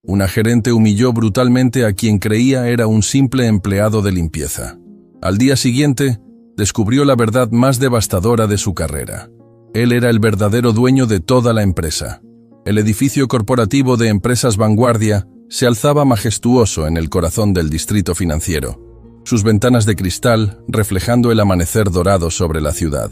Una gerente humilló brutalmente a quien creía era un simple empleado de limpieza. Al día siguiente, descubrió la verdad más devastadora de su carrera. Él era el verdadero dueño de toda la empresa. El edificio corporativo de Empresas Vanguardia se alzaba majestuoso en el corazón del distrito financiero, sus ventanas de cristal reflejando el amanecer dorado sobre la ciudad.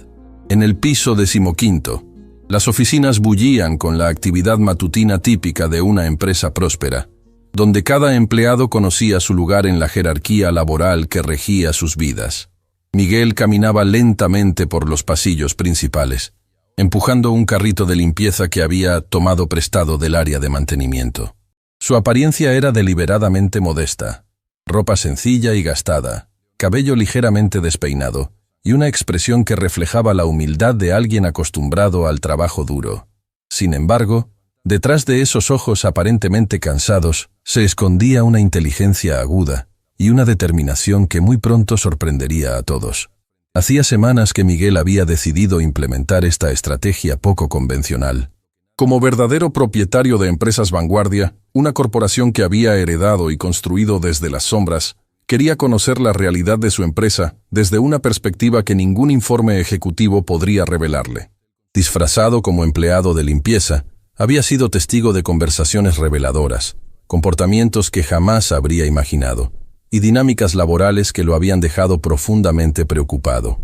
En el piso 15º, las oficinas bullían con la actividad matutina típica de una empresa próspera, donde cada empleado conocía su lugar en la jerarquía laboral que regía sus vidas. Miguel caminaba lentamente por los pasillos principales, empujando un carrito de limpieza que había tomado prestado del área de mantenimiento. Su apariencia era deliberadamente modesta, ropa sencilla y gastada, cabello ligeramente despeinado, y una expresión que reflejaba la humildad de alguien acostumbrado al trabajo duro. Sin embargo, detrás de esos ojos aparentemente cansados, se escondía una inteligencia aguda y una determinación que muy pronto sorprendería a todos. Hacía semanas que Miguel había decidido implementar esta estrategia poco convencional. Como verdadero propietario de Empresas Vanguardia, una corporación que había heredado y construido desde las sombras, quería conocer la realidad de su empresa desde una perspectiva que ningún informe ejecutivo podría revelarle. Disfrazado como empleado de limpieza, había sido testigo de conversaciones reveladoras, comportamientos que jamás habría imaginado, y dinámicas laborales que lo habían dejado profundamente preocupado.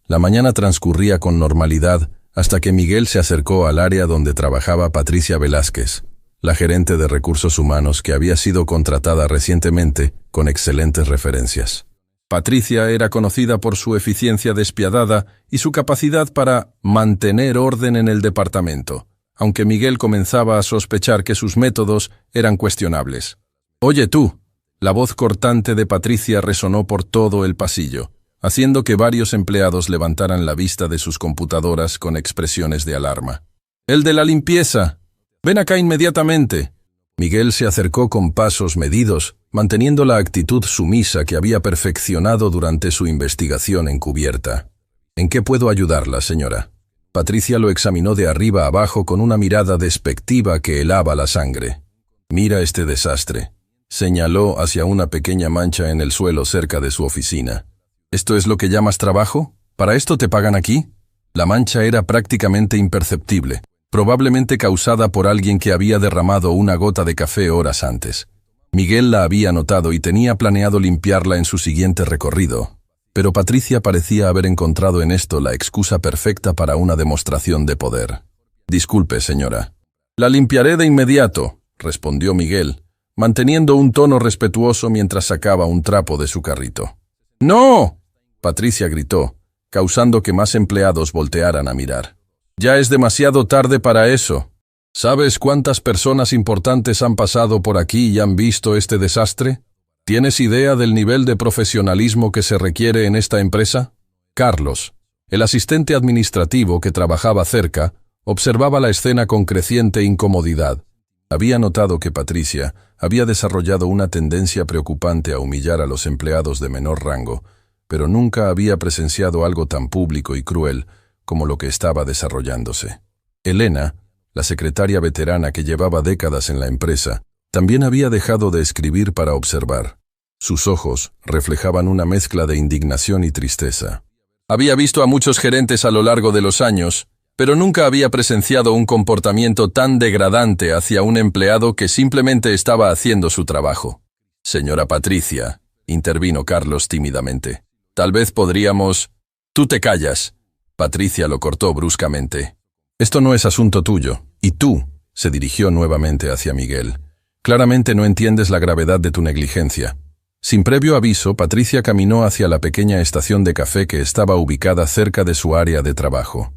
La mañana transcurría con normalidad hasta que Miguel se acercó al área donde trabajaba Patricia Velázquez, la gerente de recursos humanos que había sido contratada recientemente con excelentes referencias. Patricia era conocida por su eficiencia despiadada y su capacidad para mantener orden en el departamento, aunque Miguel comenzaba a sospechar que sus métodos eran cuestionables. «Oye tú», la voz cortante de Patricia resonó por todo el pasillo, haciendo que varios empleados levantaran la vista de sus computadoras con expresiones de alarma. «¡El de la limpieza! ¡Ven acá inmediatamente!». Miguel se acercó con pasos medidos, manteniendo la actitud sumisa que había perfeccionado durante su investigación encubierta. «¿En qué puedo ayudarla, señora?». Patricia lo examinó de arriba a abajo con una mirada despectiva que helaba la sangre. «Mira este desastre», señaló hacia una pequeña mancha en el suelo cerca de su oficina. «¿Esto es lo que llamas trabajo? ¿Para esto te pagan aquí?». La mancha era prácticamente imperceptible, probablemente causada por alguien que había derramado una gota de café horas antes. Miguel la había notado y tenía planeado limpiarla en su siguiente recorrido, pero Patricia parecía haber encontrado en esto la excusa perfecta para una demostración de poder. «Disculpe, señora». «La limpiaré de inmediato», respondió Miguel, manteniendo un tono respetuoso mientras sacaba un trapo de su carrito. «¡No!», Patricia gritó, causando que más empleados voltearan a mirar. «Ya es demasiado tarde para eso. ¿Sabes cuántas personas importantes han pasado por aquí y han visto este desastre? ¿Tienes idea del nivel de profesionalismo que se requiere en esta empresa?». Carlos, el asistente administrativo que trabajaba cerca, observaba la escena con creciente incomodidad. Había notado que Patricia había desarrollado una tendencia preocupante a humillar a los empleados de menor rango, pero nunca había presenciado algo tan público y cruel como lo que estaba desarrollándose. Elena, la secretaria veterana que llevaba décadas en la empresa, también había dejado de escribir para observar. Sus ojos reflejaban una mezcla de indignación y tristeza. «Había visto a muchos gerentes a lo largo de los años, pero nunca había presenciado un comportamiento tan degradante hacia un empleado que simplemente estaba haciendo su trabajo». «Señora Patricia», intervino Carlos tímidamente, «tal vez podríamos...». «Tú te callas», Patricia lo cortó bruscamente. «Esto no es asunto tuyo, y tú», se dirigió nuevamente hacia Miguel. «Claramente no entiendes la gravedad de tu negligencia». Sin previo aviso, Patricia caminó hacia la pequeña estación de café que estaba ubicada cerca de su área de trabajo.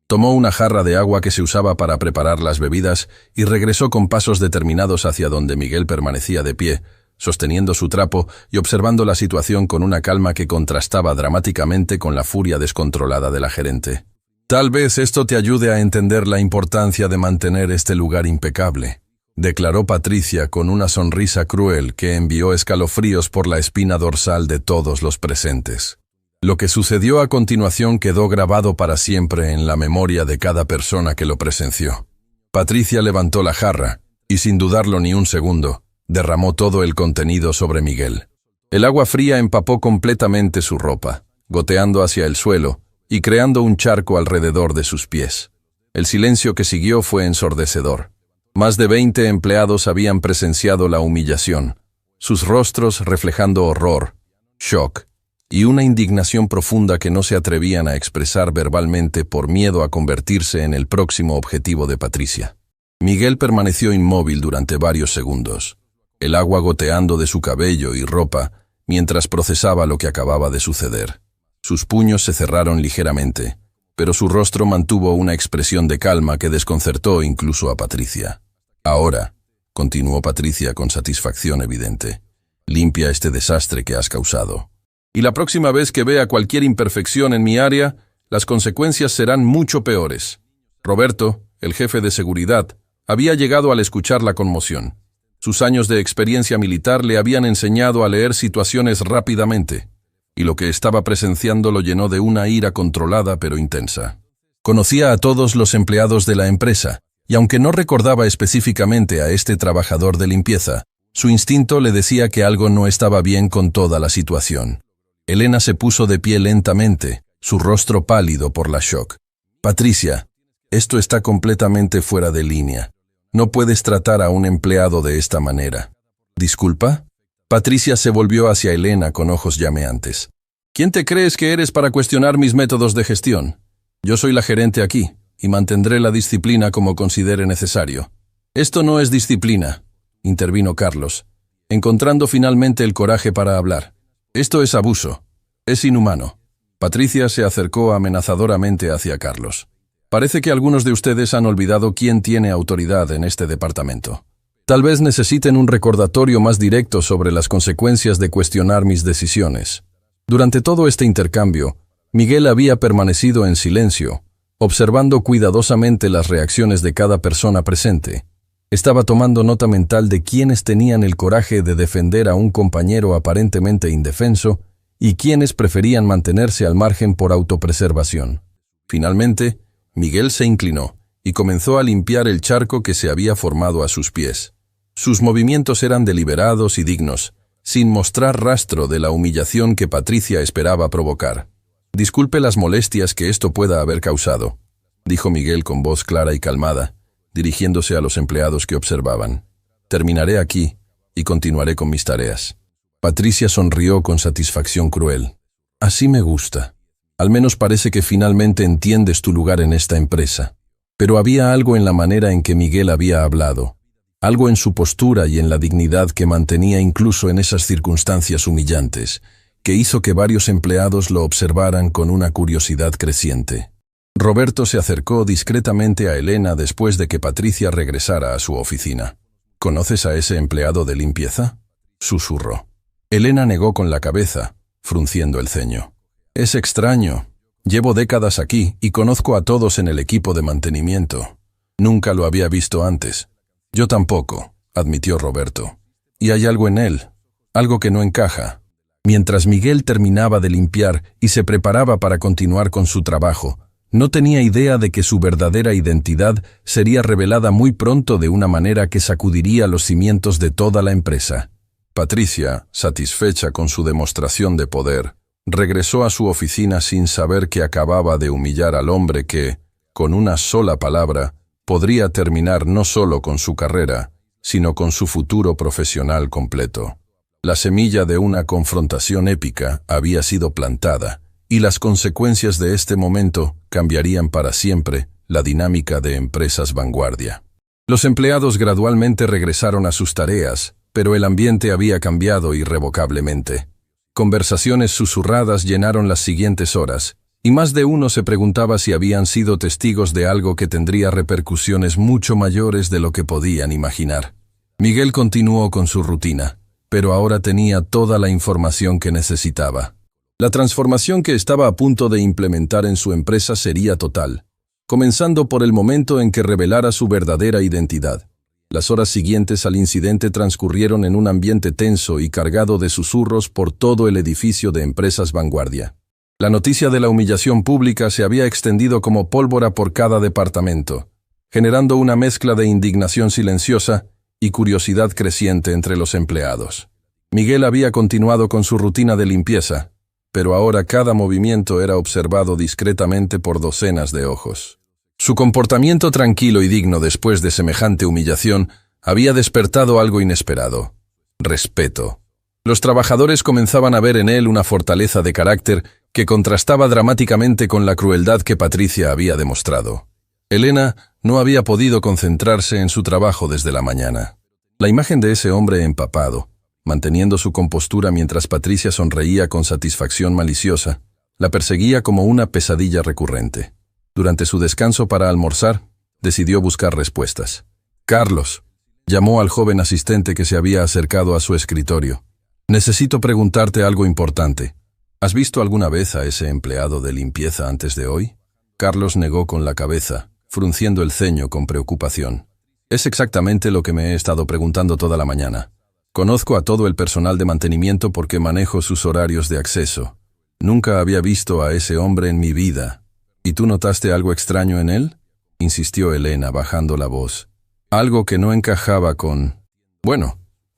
Tomó una jarra de agua que se usaba para preparar las bebidas y regresó con pasos determinados hacia donde Miguel permanecía de pie, sosteniendo su trapo y observando la situación con una calma que contrastaba dramáticamente con la furia descontrolada de la gerente. «Tal vez esto te ayude a entender la importancia de mantener este lugar impecable», declaró Patricia con una sonrisa cruel que envió escalofríos por la espina dorsal de todos los presentes. Lo que sucedió a continuación quedó grabado para siempre en la memoria de cada persona que lo presenció. Patricia levantó la jarra, y sin dudarlo ni un segundo, derramó todo el contenido sobre Miguel. El agua fría empapó completamente su ropa, goteando hacia el suelo y creando un charco alrededor de sus pies. El silencio que siguió fue ensordecedor. Más de 20 empleados habían presenciado la humillación, sus rostros reflejando horror, shock y una indignación profunda que no se atrevían a expresar verbalmente por miedo a convertirse en el próximo objetivo de Patricia. Miguel permaneció inmóvil durante varios segundos, el agua goteando de su cabello y ropa mientras procesaba lo que acababa de suceder. Sus puños se cerraron ligeramente, pero su rostro mantuvo una expresión de calma que desconcertó incluso a Patricia. Ahora, continuó Patricia con satisfacción evidente, limpia este desastre que has causado. Y la próxima vez que vea cualquier imperfección en mi área, las consecuencias serán mucho peores. Roberto, el jefe de seguridad, había llegado al escuchar la conmoción. Sus años de experiencia militar le habían enseñado a leer situaciones rápidamente, y lo que estaba presenciando lo llenó de una ira controlada pero intensa. Conocía a todos los empleados de la empresa, y aunque no recordaba específicamente a este trabajador de limpieza, su instinto le decía que algo no estaba bien con toda la situación. Elena se puso de pie lentamente, su rostro pálido por la shock. Patricia, esto está completamente fuera de línea. No puedes tratar a un empleado de esta manera. ¿Disculpa? Patricia se volvió hacia Elena con ojos llameantes. ¿Quién te crees que eres para cuestionar mis métodos de gestión? Yo soy la gerente aquí, y mantendré la disciplina como considere necesario. Esto no es disciplina, intervino Carlos, encontrando finalmente el coraje para hablar. Esto es abuso. Es inhumano. Patricia se acercó amenazadoramente hacia Carlos. Parece que algunos de ustedes han olvidado quién tiene autoridad en este departamento. Tal vez necesiten un recordatorio más directo sobre las consecuencias de cuestionar mis decisiones. Durante todo este intercambio, Miguel había permanecido en silencio, observando cuidadosamente las reacciones de cada persona presente. Estaba tomando nota mental de quiénes tenían el coraje de defender a un compañero aparentemente indefenso y quiénes preferían mantenerse al margen por autopreservación. Finalmente, Miguel se inclinó y comenzó a limpiar el charco que se había formado a sus pies. Sus movimientos eran deliberados y dignos, sin mostrar rastro de la humillación que Patricia esperaba provocar. «Disculpe las molestias que esto pueda haber causado», dijo Miguel con voz clara y calmada, dirigiéndose a los empleados que observaban. «Terminaré aquí y continuaré con mis tareas». Patricia sonrió con satisfacción cruel. «Así me gusta. Al menos parece que finalmente entiendes tu lugar en esta empresa». Pero había algo en la manera en que Miguel había hablado, algo en su postura y en la dignidad que mantenía incluso en esas circunstancias humillantes, que hizo que varios empleados lo observaran con una curiosidad creciente. Roberto se acercó discretamente a Elena después de que Patricia regresara a su oficina. «¿Conoces a ese empleado de limpieza?», susurró. Elena negó con la cabeza, frunciendo el ceño. «Es extraño. Llevo décadas aquí y conozco a todos en el equipo de mantenimiento. Nunca lo había visto antes». «Yo tampoco», admitió Roberto. «Y hay algo en él, algo que no encaja». Mientras Miguel terminaba de limpiar y se preparaba para continuar con su trabajo, no tenía idea de que su verdadera identidad sería revelada muy pronto de una manera que sacudiría los cimientos de toda la empresa. Patricia, satisfecha con su demostración de poder, regresó a su oficina sin saber que acababa de humillar al hombre que, con una sola palabra, podría terminar no solo con su carrera, sino con su futuro profesional completo. La semilla de una confrontación épica había sido plantada, y las consecuencias de este momento cambiarían para siempre la dinámica de Empresas Vanguardia. Los empleados gradualmente regresaron a sus tareas, pero el ambiente había cambiado irrevocablemente. Conversaciones susurradas llenaron las siguientes horas, y más de uno se preguntaba si habían sido testigos de algo que tendría repercusiones mucho mayores de lo que podían imaginar. Miguel continuó con su rutina, pero ahora tenía toda la información que necesitaba. La transformación que estaba a punto de implementar en su empresa sería total, comenzando por el momento en que revelara su verdadera identidad. Las horas siguientes al incidente transcurrieron en un ambiente tenso y cargado de susurros por todo el edificio de Empresas Vanguardia. La noticia de la humillación pública se había extendido como pólvora por cada departamento, generando una mezcla de indignación silenciosa y curiosidad creciente entre los empleados. Miguel había continuado con su rutina de limpieza, pero ahora cada movimiento era observado discretamente por docenas de ojos. Su comportamiento tranquilo y digno después de semejante humillación había despertado algo inesperado: respeto. Los trabajadores comenzaban a ver en él una fortaleza de carácter que contrastaba dramáticamente con la crueldad que Patricia había demostrado. Elena no había podido concentrarse en su trabajo desde la mañana. La imagen de ese hombre empapado, manteniendo su compostura mientras Patricia sonreía con satisfacción maliciosa, la perseguía como una pesadilla recurrente. Durante su descanso para almorzar, decidió buscar respuestas. «Carlos», llamó al joven asistente que se había acercado a su escritorio. «Necesito preguntarte algo importante. ¿Has visto alguna vez a ese empleado de limpieza antes de hoy?» Carlos negó con la cabeza, frunciendo el ceño con preocupación. «Es exactamente lo que me he estado preguntando toda la mañana. Conozco a todo el personal de mantenimiento porque manejo sus horarios de acceso. Nunca había visto a ese hombre en mi vida». «¿Y tú notaste algo extraño en él?», insistió Elena bajando la voz. «Algo que no encajaba con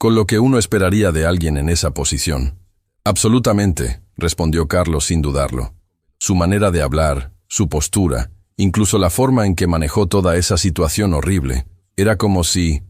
lo que uno esperaría de alguien en esa posición». «Absolutamente», respondió Carlos sin dudarlo. Su manera de hablar, su postura, incluso la forma en que manejó toda esa situación horrible, era como si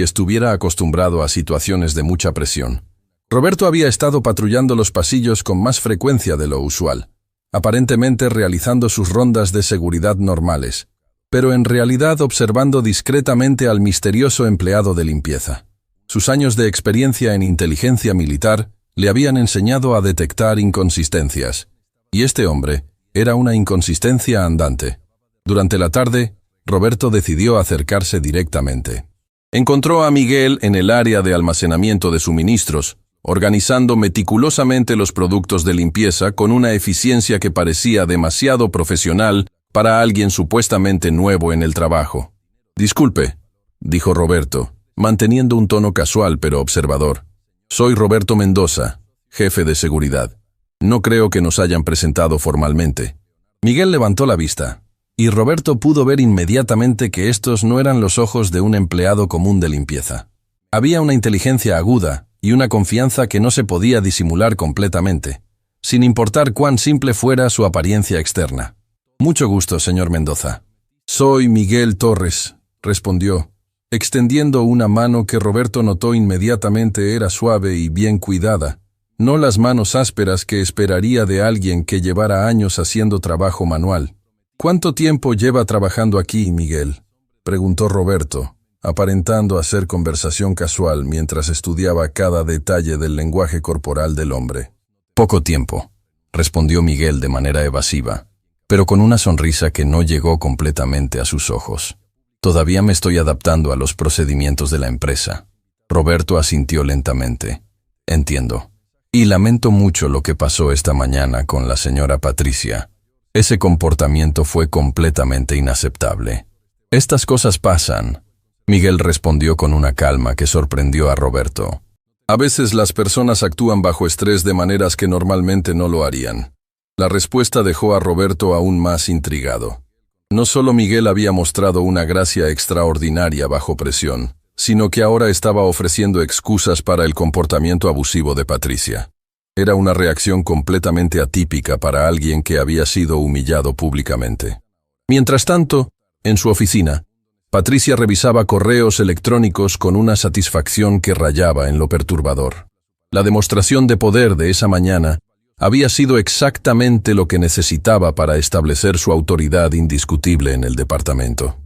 estuviera acostumbrado a situaciones de mucha presión. Roberto había estado patrullando los pasillos con más frecuencia de lo usual, aparentemente realizando sus rondas de seguridad normales, pero en realidad observando discretamente al misterioso empleado de limpieza. Sus años de experiencia en inteligencia militar le habían enseñado a detectar inconsistencias, y este hombre era una inconsistencia andante. Durante la tarde, Roberto decidió acercarse directamente. Encontró a Miguel en el área de almacenamiento de suministros, organizando meticulosamente los productos de limpieza con una eficiencia que parecía demasiado profesional para alguien supuestamente nuevo en el trabajo. «Disculpe», dijo Roberto, manteniendo un tono casual pero observador. «Soy Roberto Mendoza, jefe de seguridad. No creo que nos hayan presentado formalmente». Miguel levantó la vista, y Roberto pudo ver inmediatamente que estos no eran los ojos de un empleado común de limpieza. Había una inteligencia aguda y una confianza que no se podía disimular completamente, sin importar cuán simple fuera su apariencia externa. «Mucho gusto, señor Mendoza». «Soy Miguel Torres», respondió, extendiendo una mano que Roberto notó inmediatamente era suave y bien cuidada, no las manos ásperas que esperaría de alguien que llevara años haciendo trabajo manual. «¿Cuánto tiempo lleva trabajando aquí, Miguel?», preguntó Roberto, aparentando hacer conversación casual mientras estudiaba cada detalle del lenguaje corporal del hombre. «Poco tiempo», respondió Miguel de manera evasiva, pero con una sonrisa que no llegó completamente a sus ojos. «Todavía me estoy adaptando a los procedimientos de la empresa». Roberto asintió lentamente. «Entiendo. Y lamento mucho lo que pasó esta mañana con la señora Patricia. Ese comportamiento fue completamente inaceptable». «Estas cosas pasan», Miguel respondió con una calma que sorprendió a Roberto. «A veces las personas actúan bajo estrés de maneras que normalmente no lo harían». La respuesta dejó a Roberto aún más intrigado. No solo Miguel había mostrado una gracia extraordinaria bajo presión, sino que ahora estaba ofreciendo excusas para el comportamiento abusivo de Patricia. Era una reacción completamente atípica para alguien que había sido humillado públicamente. Mientras tanto, en su oficina, Patricia revisaba correos electrónicos con una satisfacción que rayaba en lo perturbador. La demostración de poder de esa mañana había sido exactamente lo que necesitaba para establecer su autoridad indiscutible en el departamento.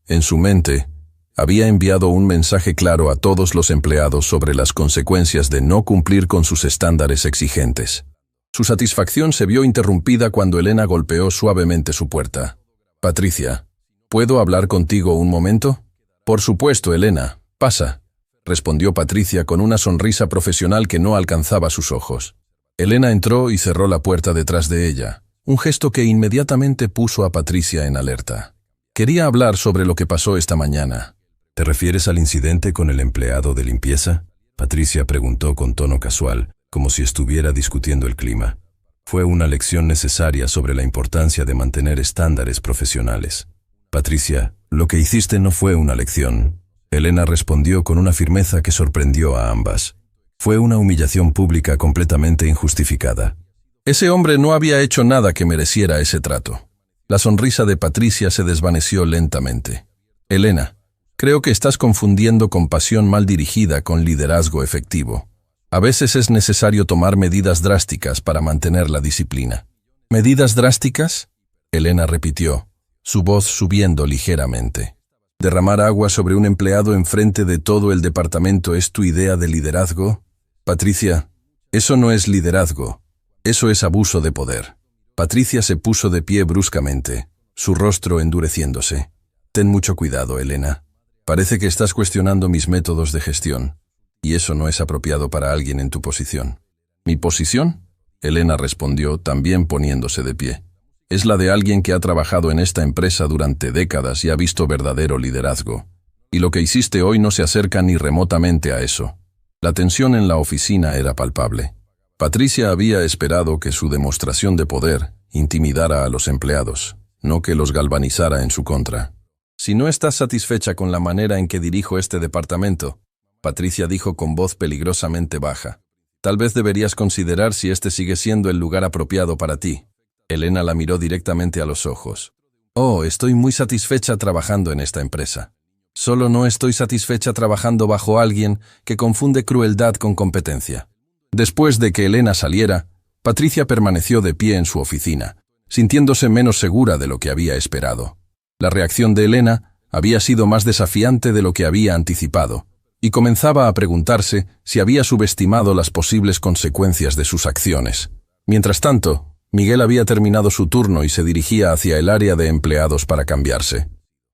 En su mente, había enviado un mensaje claro a todos los empleados sobre las consecuencias de no cumplir con sus estándares exigentes. Su satisfacción se vio interrumpida cuando Elena golpeó suavemente su puerta. «Patricia, ¿puedo hablar contigo un momento?» «Por supuesto, Elena, pasa», respondió Patricia con una sonrisa profesional que no alcanzaba sus ojos. Elena entró y cerró la puerta detrás de ella, un gesto que inmediatamente puso a Patricia en alerta. Quería hablar sobre lo que pasó esta mañana. ¿Te refieres al incidente con el empleado de limpieza?, Patricia preguntó con tono casual, como si estuviera discutiendo el clima. Fue una lección necesaria sobre la importancia de mantener estándares profesionales. Patricia, lo que hiciste no fue una lección. Elena respondió con una firmeza que sorprendió a ambas. Fue una humillación pública completamente injustificada. Ese hombre no había hecho nada que mereciera ese trato. La sonrisa de Patricia se desvaneció lentamente. Elena, creo que estás confundiendo compasión mal dirigida con liderazgo efectivo. A veces es necesario tomar medidas drásticas para mantener la disciplina. ¿Medidas drásticas?, Elena repitió, su voz subiendo ligeramente. ¿Derramar agua sobre un empleado enfrente de todo el departamento es tu idea de liderazgo? Patricia, eso no es liderazgo. Eso es abuso de poder. Patricia se puso de pie bruscamente, su rostro endureciéndose. Ten mucho cuidado, Elena. Parece que estás cuestionando mis métodos de gestión, y eso no es apropiado para alguien en tu posición. ¿Mi posición?, Elena respondió, también poniéndose de pie. Es la de alguien que ha trabajado en esta empresa durante décadas y ha visto verdadero liderazgo. Y lo que hiciste hoy no se acerca ni remotamente a eso. La tensión en la oficina era palpable. Patricia había esperado que su demostración de poder intimidara a los empleados, no que los galvanizara en su contra. Si no estás satisfecha con la manera en que dirijo este departamento, Patricia dijo con voz peligrosamente baja, tal vez deberías considerar si este sigue siendo el lugar apropiado para ti. Elena la miró directamente a los ojos. Oh, estoy muy satisfecha trabajando en esta empresa. Solo no estoy satisfecha trabajando bajo alguien que confunde crueldad con competencia. Después de que Elena saliera, Patricia permaneció de pie en su oficina, sintiéndose menos segura de lo que había esperado. La reacción de Elena había sido más desafiante de lo que había anticipado, y comenzaba a preguntarse si había subestimado las posibles consecuencias de sus acciones. Mientras tanto, Miguel había terminado su turno y se dirigía hacia el área de empleados para cambiarse.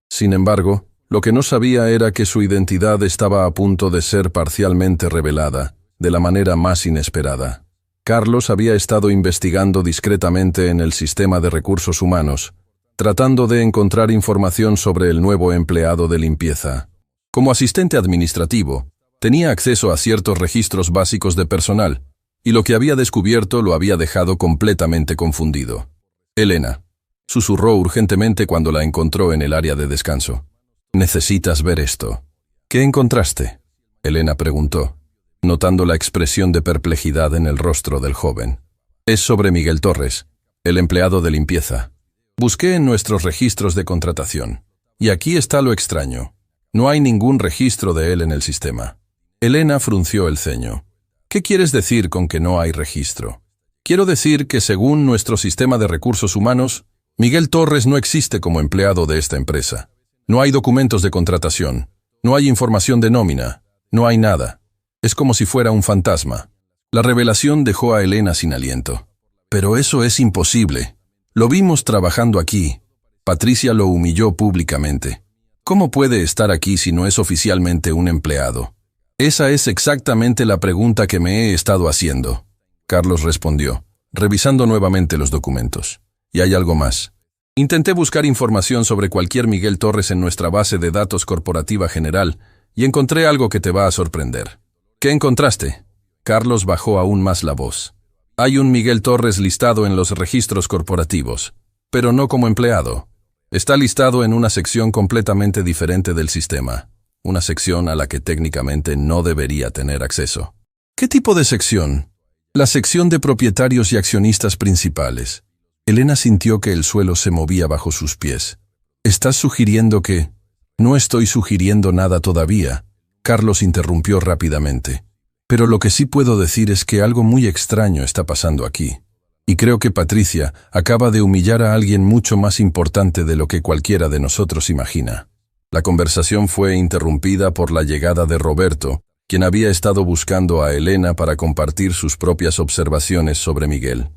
Sin embargo, lo que no sabía era que su identidad estaba a punto de ser parcialmente revelada, de la manera más inesperada. Carlos había estado investigando discretamente en el sistema de recursos humanos, tratando de encontrar información sobre el nuevo empleado de limpieza. Como asistente administrativo, tenía acceso a ciertos registros básicos de personal, y lo que había descubierto lo había dejado completamente confundido. Elena, susurró urgentemente cuando la encontró en el área de descanso. Necesitas ver esto. ¿Qué encontraste?, Elena preguntó, notando la expresión de perplejidad en el rostro del joven. Es sobre Miguel Torres, el empleado de limpieza. Busqué en nuestros registros de contratación, y aquí está lo extraño. No hay ningún registro de él en el sistema. Elena frunció el ceño. ¿Qué quieres decir con que no hay registro? Quiero decir que según nuestro sistema de recursos humanos, Miguel Torres no existe como empleado de esta empresa. No hay documentos de contratación, no hay información de nómina, no hay nada. Es como si fuera un fantasma. La revelación dejó a Elena sin aliento. Pero eso es imposible. Lo vimos trabajando aquí. Patricia lo humilló públicamente. ¿Cómo puede estar aquí si no es oficialmente un empleado? Esa es exactamente la pregunta que me he estado haciendo. Carlos respondió, revisando nuevamente los documentos. Y hay algo más. Intenté buscar información sobre cualquier Miguel Torres en nuestra base de datos corporativa general y encontré algo que te va a sorprender. ¿Qué encontraste? Carlos bajó aún más la voz. Hay un Miguel Torres listado en los registros corporativos, pero no como empleado. Está listado en una sección completamente diferente del sistema, una sección a la que técnicamente no debería tener acceso. ¿Qué tipo de sección? La sección de propietarios y accionistas principales. Elena sintió que el suelo se movía bajo sus pies. ¿Estás sugiriendo que...? No estoy sugiriendo nada todavía. Carlos interrumpió rápidamente. Pero lo que sí puedo decir es que algo muy extraño está pasando aquí. Y creo que Patricia acaba de humillar a alguien mucho más importante de lo que cualquiera de nosotros imagina. La conversación fue interrumpida por la llegada de Roberto, quien había estado buscando a Elena para compartir sus propias observaciones sobre Miguel.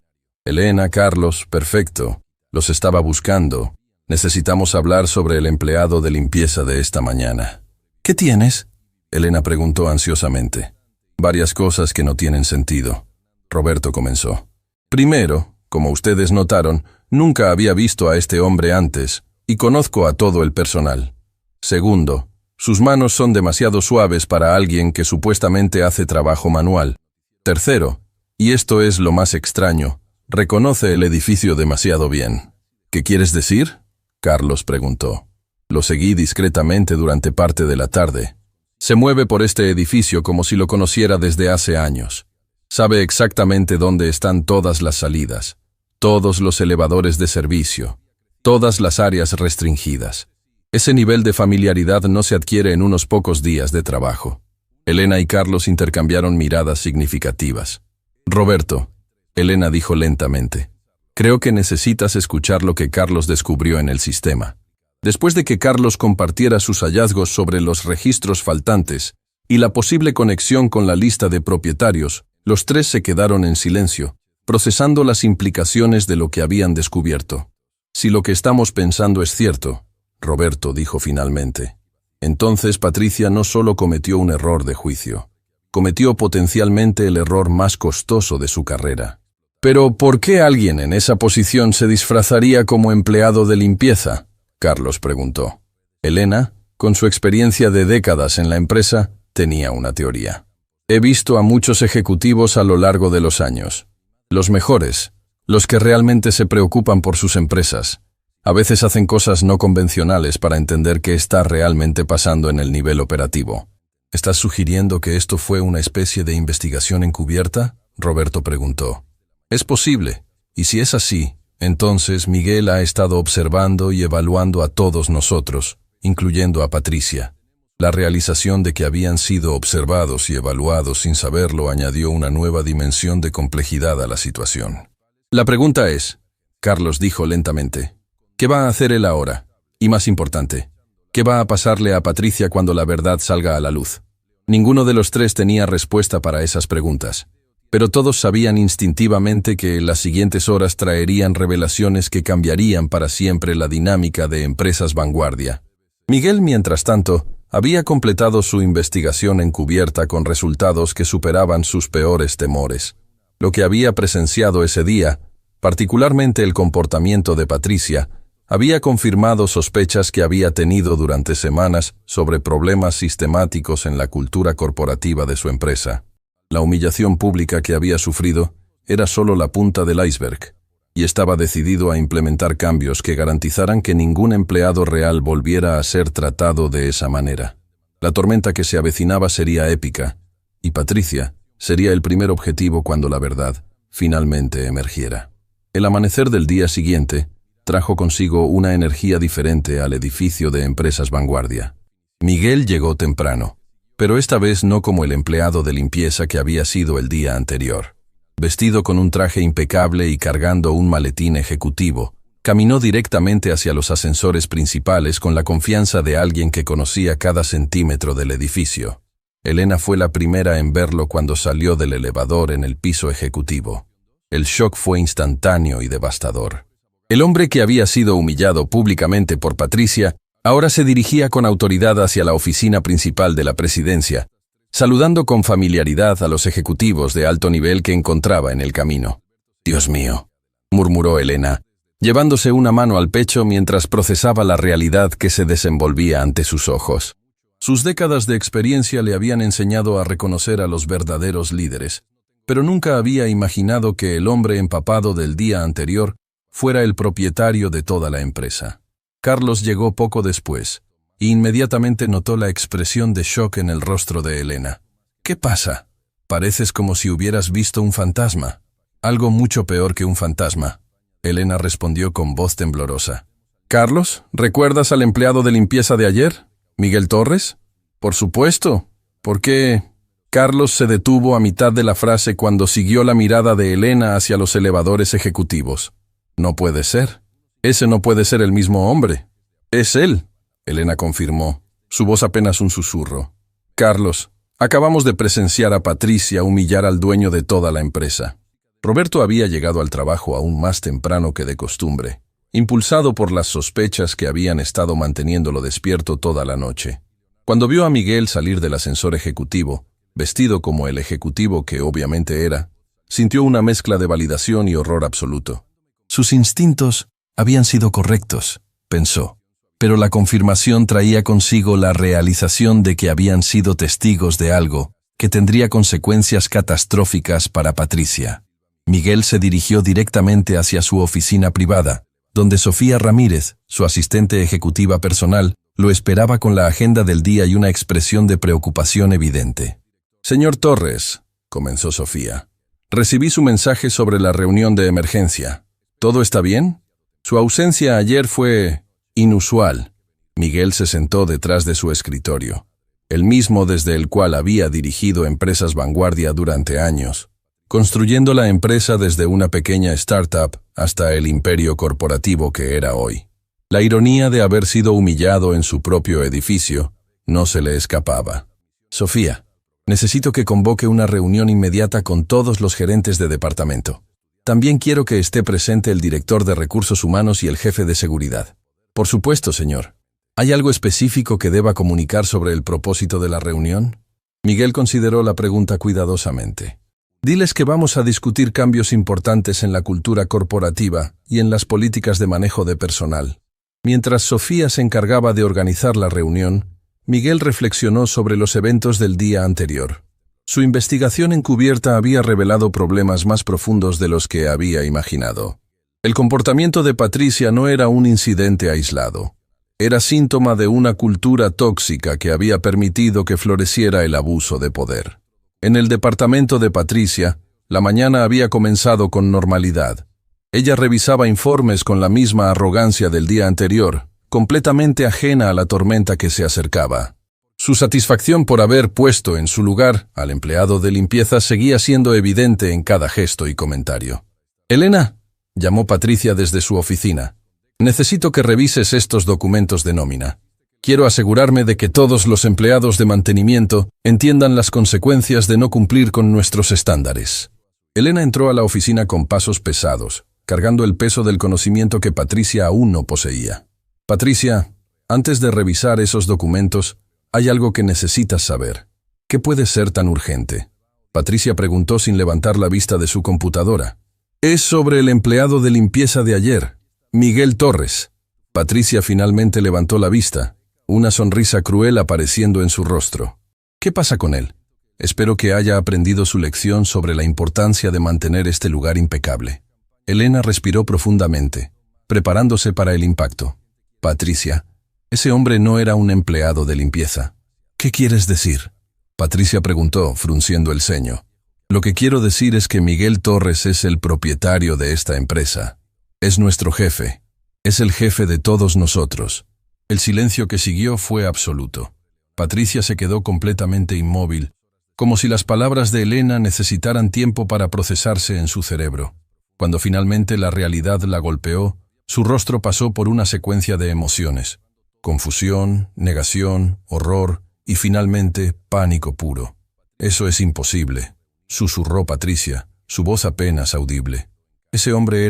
Elena, Carlos, perfecto. Los estaba buscando. Necesitamos hablar sobre el empleado de limpieza de esta mañana. ¿Qué tienes?, Elena preguntó ansiosamente. Varias cosas que no tienen sentido. Roberto comenzó. Primero, como ustedes notaron, nunca había visto a este hombre antes, y conozco a todo el personal. Segundo, sus manos son demasiado suaves para alguien que supuestamente hace trabajo manual. Tercero, y esto es lo más extraño, reconoce el edificio demasiado bien. ¿Qué quieres decir?, Carlos preguntó. Lo seguí discretamente durante parte de la tarde. Se mueve por este edificio como si lo conociera desde hace años. Sabe exactamente dónde están todas las salidas, todos los elevadores de servicio, todas las áreas restringidas. Ese nivel de familiaridad no se adquiere en unos pocos días de trabajo. Elena y Carlos intercambiaron miradas significativas. Roberto, Elena dijo lentamente, creo que necesitas escuchar lo que Carlos descubrió en el sistema. Después de que Carlos compartiera sus hallazgos sobre los registros faltantes y la posible conexión con la lista de propietarios, los tres se quedaron en silencio, procesando las implicaciones de lo que habían descubierto. Si lo que estamos pensando es cierto, Roberto dijo finalmente, entonces Patricia no solo cometió un error de juicio, cometió potencialmente el error más costoso de su carrera. Pero, ¿por qué alguien en esa posición se disfrazaría como empleado de limpieza? Carlos preguntó. Elena, con su experiencia de décadas en la empresa, tenía una teoría. He visto a muchos ejecutivos a lo largo de los años. Los mejores, los que realmente se preocupan por sus empresas, a veces hacen cosas no convencionales para entender qué está realmente pasando en el nivel operativo. ¿Estás sugiriendo que esto fue una especie de investigación encubierta? Roberto preguntó. Es posible, y si es así, entonces Miguel ha estado observando y evaluando a todos nosotros, incluyendo a Patricia. La realización de que habían sido observados y evaluados sin saberlo añadió una nueva dimensión de complejidad a la situación. La pregunta es, Carlos dijo lentamente, ¿qué va a hacer él ahora? Y más importante, ¿qué va a pasarle a Patricia cuando la verdad salga a la luz? Ninguno de los tres tenía respuesta para esas preguntas, pero todos sabían instintivamente que las siguientes horas traerían revelaciones que cambiarían para siempre la dinámica de Empresas Vanguardia. Miguel, mientras tanto, había completado su investigación encubierta con resultados que superaban sus peores temores. Lo que había presenciado ese día, particularmente el comportamiento de Patricia, había confirmado sospechas que había tenido durante semanas sobre problemas sistemáticos en la cultura corporativa de su empresa. La humillación pública que había sufrido era solo la punta del iceberg, y estaba decidido a implementar cambios que garantizaran que ningún empleado real volviera a ser tratado de esa manera. La tormenta que se avecinaba sería épica, y Patricia sería el primer objetivo cuando la verdad finalmente emergiera. El amanecer del día siguiente trajo consigo una energía diferente al edificio de Empresas Vanguardia. Miguel llegó temprano, pero esta vez no como el empleado de limpieza que había sido el día anterior. Vestido con un traje impecable y cargando un maletín ejecutivo, caminó directamente hacia los ascensores principales con la confianza de alguien que conocía cada centímetro del edificio. Elena fue la primera en verlo cuando salió del elevador en el piso ejecutivo. El shock fue instantáneo y devastador. El hombre que había sido humillado públicamente por Patricia ahora se dirigía con autoridad hacia la oficina principal de la presidencia, saludando con familiaridad a los ejecutivos de alto nivel que encontraba en el camino. «Dios mío», murmuró Elena, llevándose una mano al pecho mientras procesaba la realidad que se desenvolvía ante sus ojos. Sus décadas de experiencia le habían enseñado a reconocer a los verdaderos líderes, pero nunca había imaginado que el hombre empapado del día anterior fuera el propietario de toda la empresa. Carlos llegó poco después, e inmediatamente notó la expresión de shock en el rostro de Elena. «¿Qué pasa? Pareces como si hubieras visto un fantasma». «Algo mucho peor que un fantasma», Elena respondió con voz temblorosa. «Carlos, ¿recuerdas al empleado de limpieza de ayer? ¿Miguel Torres?» «Por supuesto. ¿Por qué?» Carlos se detuvo a mitad de la frase cuando siguió la mirada de Elena hacia los elevadores ejecutivos. «No puede ser. Ese no puede ser el mismo hombre». «Es él», Elena confirmó, su voz apenas un susurro. «Carlos, acabamos de presenciar a Patricia humillar al dueño de toda la empresa». Roberto había llegado al trabajo aún más temprano que de costumbre, impulsado por las sospechas que habían estado manteniéndolo despierto toda la noche. Cuando vio a Miguel salir del ascensor ejecutivo, vestido como el ejecutivo que obviamente era, sintió una mezcla de validación y horror absoluto. Sus instintos habían sido correctos, pensó, pero la confirmación traía consigo la realización de que habían sido testigos de algo que tendría consecuencias catastróficas para Patricia. Miguel se dirigió directamente hacia su oficina privada, donde Sofía Ramírez, su asistente ejecutiva personal, lo esperaba con la agenda del día y una expresión de preocupación evidente. «Señor Torres», comenzó Sofía, «recibí su mensaje sobre la reunión de emergencia. ¿Todo está bien? Su ausencia ayer fue inusual». Miguel se sentó detrás de su escritorio, el mismo desde el cual había dirigido Empresas Vanguardia durante años, construyendo la empresa desde una pequeña startup hasta el imperio corporativo que era hoy. La ironía de haber sido humillado en su propio edificio no se le escapaba. «Sofía, necesito que convoque una reunión inmediata con todos los gerentes de departamento. También quiero que esté presente el director de recursos humanos y el jefe de seguridad». «Por supuesto, señor. ¿Hay algo específico que deba comunicar sobre el propósito de la reunión?». Miguel consideró la pregunta cuidadosamente. «Diles que vamos a discutir cambios importantes en la cultura corporativa y en las políticas de manejo de personal». Mientras Sofía se encargaba de organizar la reunión, Miguel reflexionó sobre los eventos del día anterior. Su investigación encubierta había revelado problemas más profundos de los que había imaginado. El comportamiento de Patricia no era un incidente aislado. Era síntoma de una cultura tóxica que había permitido que floreciera el abuso de poder. En el departamento de Patricia, la mañana había comenzado con normalidad. Ella revisaba informes con la misma arrogancia del día anterior, completamente ajena a la tormenta que se acercaba. Su satisfacción por haber puesto en su lugar al empleado de limpieza seguía siendo evidente en cada gesto y comentario. «Elena», llamó Patricia desde su oficina, «necesito que revises estos documentos de nómina. Quiero asegurarme de que todos los empleados de mantenimiento entiendan las consecuencias de no cumplir con nuestros estándares». Elena entró a la oficina con pasos pesados, cargando el peso del conocimiento que Patricia aún no poseía. «Patricia, antes de revisar esos documentos, hay algo que necesitas saber. ¿Qué puede ser tan urgente?». Patricia preguntó sin levantar la vista de su computadora. «Es sobre el empleado de limpieza de ayer, Miguel Torres». Patricia finalmente levantó la vista, una sonrisa cruel apareciendo en su rostro. «¿Qué pasa con él? Espero que haya aprendido su lección sobre la importancia de mantener este lugar impecable». Elena respiró profundamente, preparándose para el impacto. «Patricia, ese hombre no era un empleado de limpieza». «¿Qué quieres decir?», Patricia preguntó, frunciendo el ceño. «Lo que quiero decir es que Miguel Torres es el propietario de esta empresa. Es nuestro jefe. Es el jefe de todos nosotros». El silencio que siguió fue absoluto. Patricia se quedó completamente inmóvil, como si las palabras de Elena necesitaran tiempo para procesarse en su cerebro. Cuando finalmente la realidad la golpeó, su rostro pasó por una secuencia de emociones: confusión, negación, horror y finalmente pánico puro. «Eso es imposible», susurró Patricia, su voz apenas audible. «Ese hombre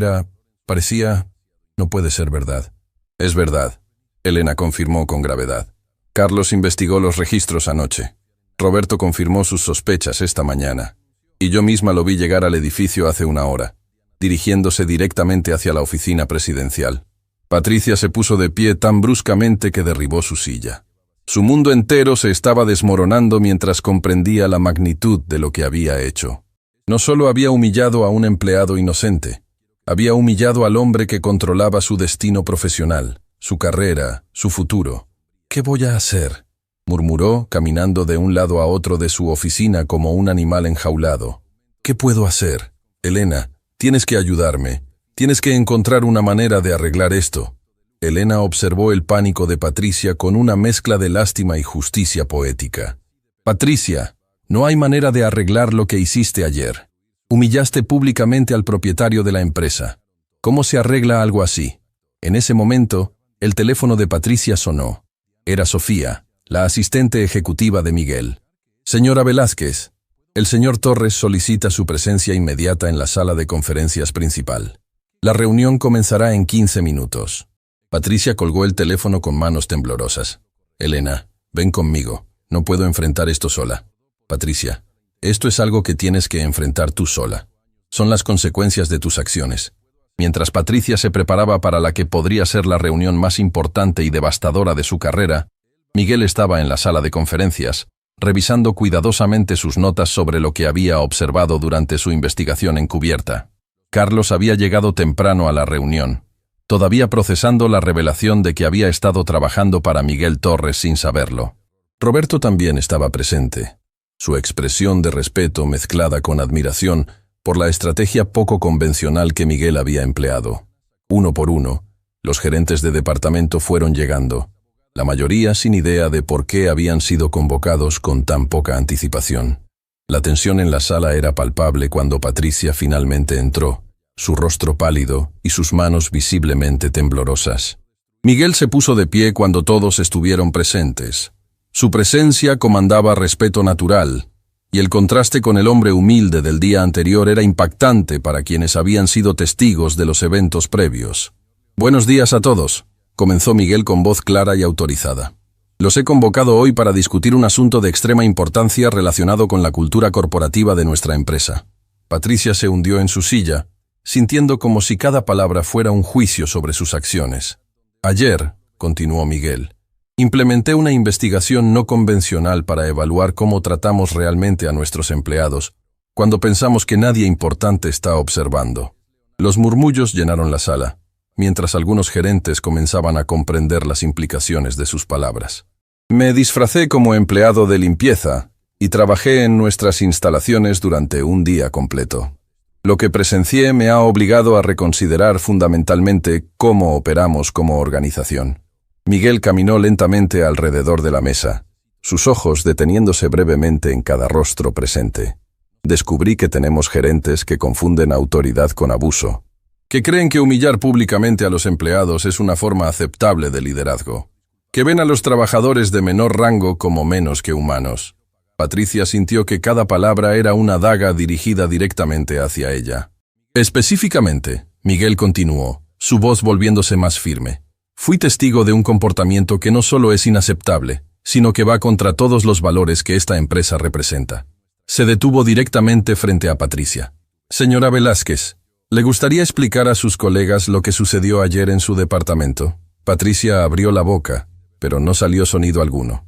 parecía... no puede ser verdad». «Es verdad», Elena confirmó con gravedad. «Carlos investigó los registros anoche. Roberto confirmó sus sospechas esta mañana. Y yo misma lo vi llegar al edificio hace una hora, dirigiéndose directamente hacia la oficina presidencial». Patricia se puso de pie tan bruscamente que derribó su silla. Su mundo entero se estaba desmoronando mientras comprendía la magnitud de lo que había hecho. No solo había humillado a un empleado inocente, había humillado al hombre que controlaba su destino profesional, su carrera, su futuro. «¿Qué voy a hacer?», murmuró, caminando de un lado a otro de su oficina como un animal enjaulado. «¿Qué puedo hacer? Elena, tienes que ayudarme. Tienes que encontrar una manera de arreglar esto». Elena observó el pánico de Patricia con una mezcla de lástima y justicia poética. «Patricia, no hay manera de arreglar lo que hiciste ayer. Humillaste públicamente al propietario de la empresa. ¿Cómo se arregla algo así?». En ese momento, el teléfono de Patricia sonó. Era Sofía, la asistente ejecutiva de Miguel. «Señora Velázquez, el señor Torres solicita su presencia inmediata en la sala de conferencias principal. La reunión comenzará en 15 minutos». Patricia colgó el teléfono con manos temblorosas. «Elena, ven conmigo. No puedo enfrentar esto sola». «Patricia, esto es algo que tienes que enfrentar tú sola. Son las consecuencias de tus acciones». Mientras Patricia se preparaba para la que podría ser la reunión más importante y devastadora de su carrera, Miguel estaba en la sala de conferencias, revisando cuidadosamente sus notas sobre lo que había observado durante su investigación encubierta. Carlos había llegado temprano a la reunión. todavía procesando la revelación de que había estado trabajando para Miguel Torres sin saberlo. Roberto también estaba presente. Su expresión de respeto mezclada con admiración por la estrategia poco convencional que Miguel había empleado. Uno por uno, los gerentes de departamento fueron llegando, la mayoría sin idea de por qué habían sido convocados con tan poca anticipación. La tensión en la sala era palpable cuando Patricia finalmente entró, su rostro pálido y sus manos visiblemente temblorosas. Miguel se puso de pie cuando todos estuvieron presentes. Su presencia comandaba respeto natural, y el contraste con el hombre humilde del día anterior era impactante para quienes habían sido testigos de los eventos previos. «Buenos días a todos», comenzó Miguel con voz clara y autorizada. «Los he convocado hoy para discutir un asunto de extrema importancia relacionado con la cultura corporativa de nuestra empresa». Patricia se hundió en su silla, sintiendo como si cada palabra fuera un juicio sobre sus acciones. «Ayer», continuó Miguel, «implementé una investigación no convencional para evaluar cómo tratamos realmente a nuestros empleados, cuando pensamos que nadie importante está observando». Los murmullos llenaron la sala, mientras algunos gerentes comenzaban a comprender las implicaciones de sus palabras. «Me disfracé como empleado de limpieza y trabajé en nuestras instalaciones durante un día completo. Lo que presencié me ha obligado a reconsiderar fundamentalmente cómo operamos como organización». Miguel caminó lentamente alrededor de la mesa, sus ojos deteniéndose brevemente en cada rostro presente. «Descubrí que tenemos gerentes que confunden autoridad con abuso, que creen que humillar públicamente a los empleados es una forma aceptable de liderazgo, que ven a los trabajadores de menor rango como menos que humanos». Patricia sintió que cada palabra era una daga dirigida directamente hacia ella. «Específicamente», Miguel continuó, su voz volviéndose más firme, «fui testigo de un comportamiento que no solo es inaceptable, sino que va contra todos los valores que esta empresa representa». Se detuvo directamente frente a Patricia. «Señora Velázquez, ¿le gustaría explicar a sus colegas lo que sucedió ayer en su departamento?» Patricia abrió la boca, pero no salió sonido alguno.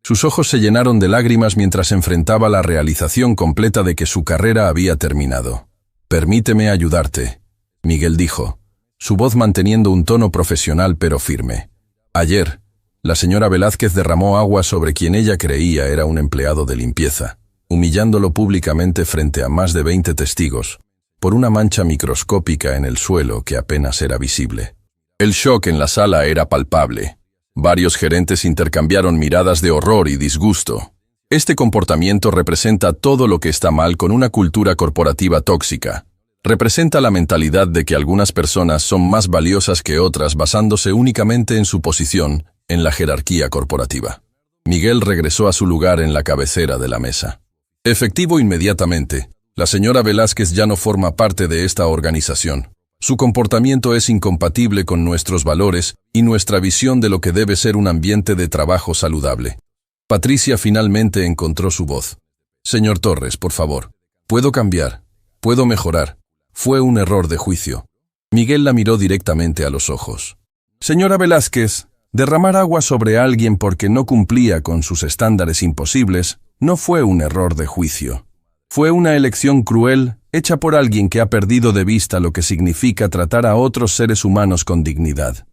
Sus ojos se llenaron de lágrimas mientras enfrentaba la realización completa de que su carrera había terminado. «Permíteme ayudarte», Miguel dijo, su voz manteniendo un tono profesional pero firme. «Ayer, la señora Velázquez derramó agua sobre quien ella creía era un empleado de limpieza, humillándolo públicamente frente a más de 20 testigos, por una mancha microscópica en el suelo que apenas era visible. El shock en la sala era palpable. Varios gerentes intercambiaron miradas de horror y disgusto. Este comportamiento representa todo lo que está mal con una cultura corporativa tóxica. Representa la mentalidad de que algunas personas son más valiosas que otras basándose únicamente en su posición en la jerarquía corporativa. Miguel regresó a su lugar en la cabecera de la mesa. Efectivo inmediatamente, la señora Velázquez ya no forma parte de esta organización. Su comportamiento es incompatible con nuestros valores y nuestra visión de lo que debe ser un ambiente de trabajo saludable. Patricia finalmente encontró su voz. «Señor Torres, por favor. Puedo cambiar. Puedo mejorar. Fue un error de juicio». Miguel la miró directamente a los ojos. «Señora Velázquez, derramar agua sobre alguien porque no cumplía con sus estándares imposibles no fue un error de juicio. Fue una elección cruel hecha por alguien que ha perdido de vista lo que significa tratar a otros seres humanos con dignidad».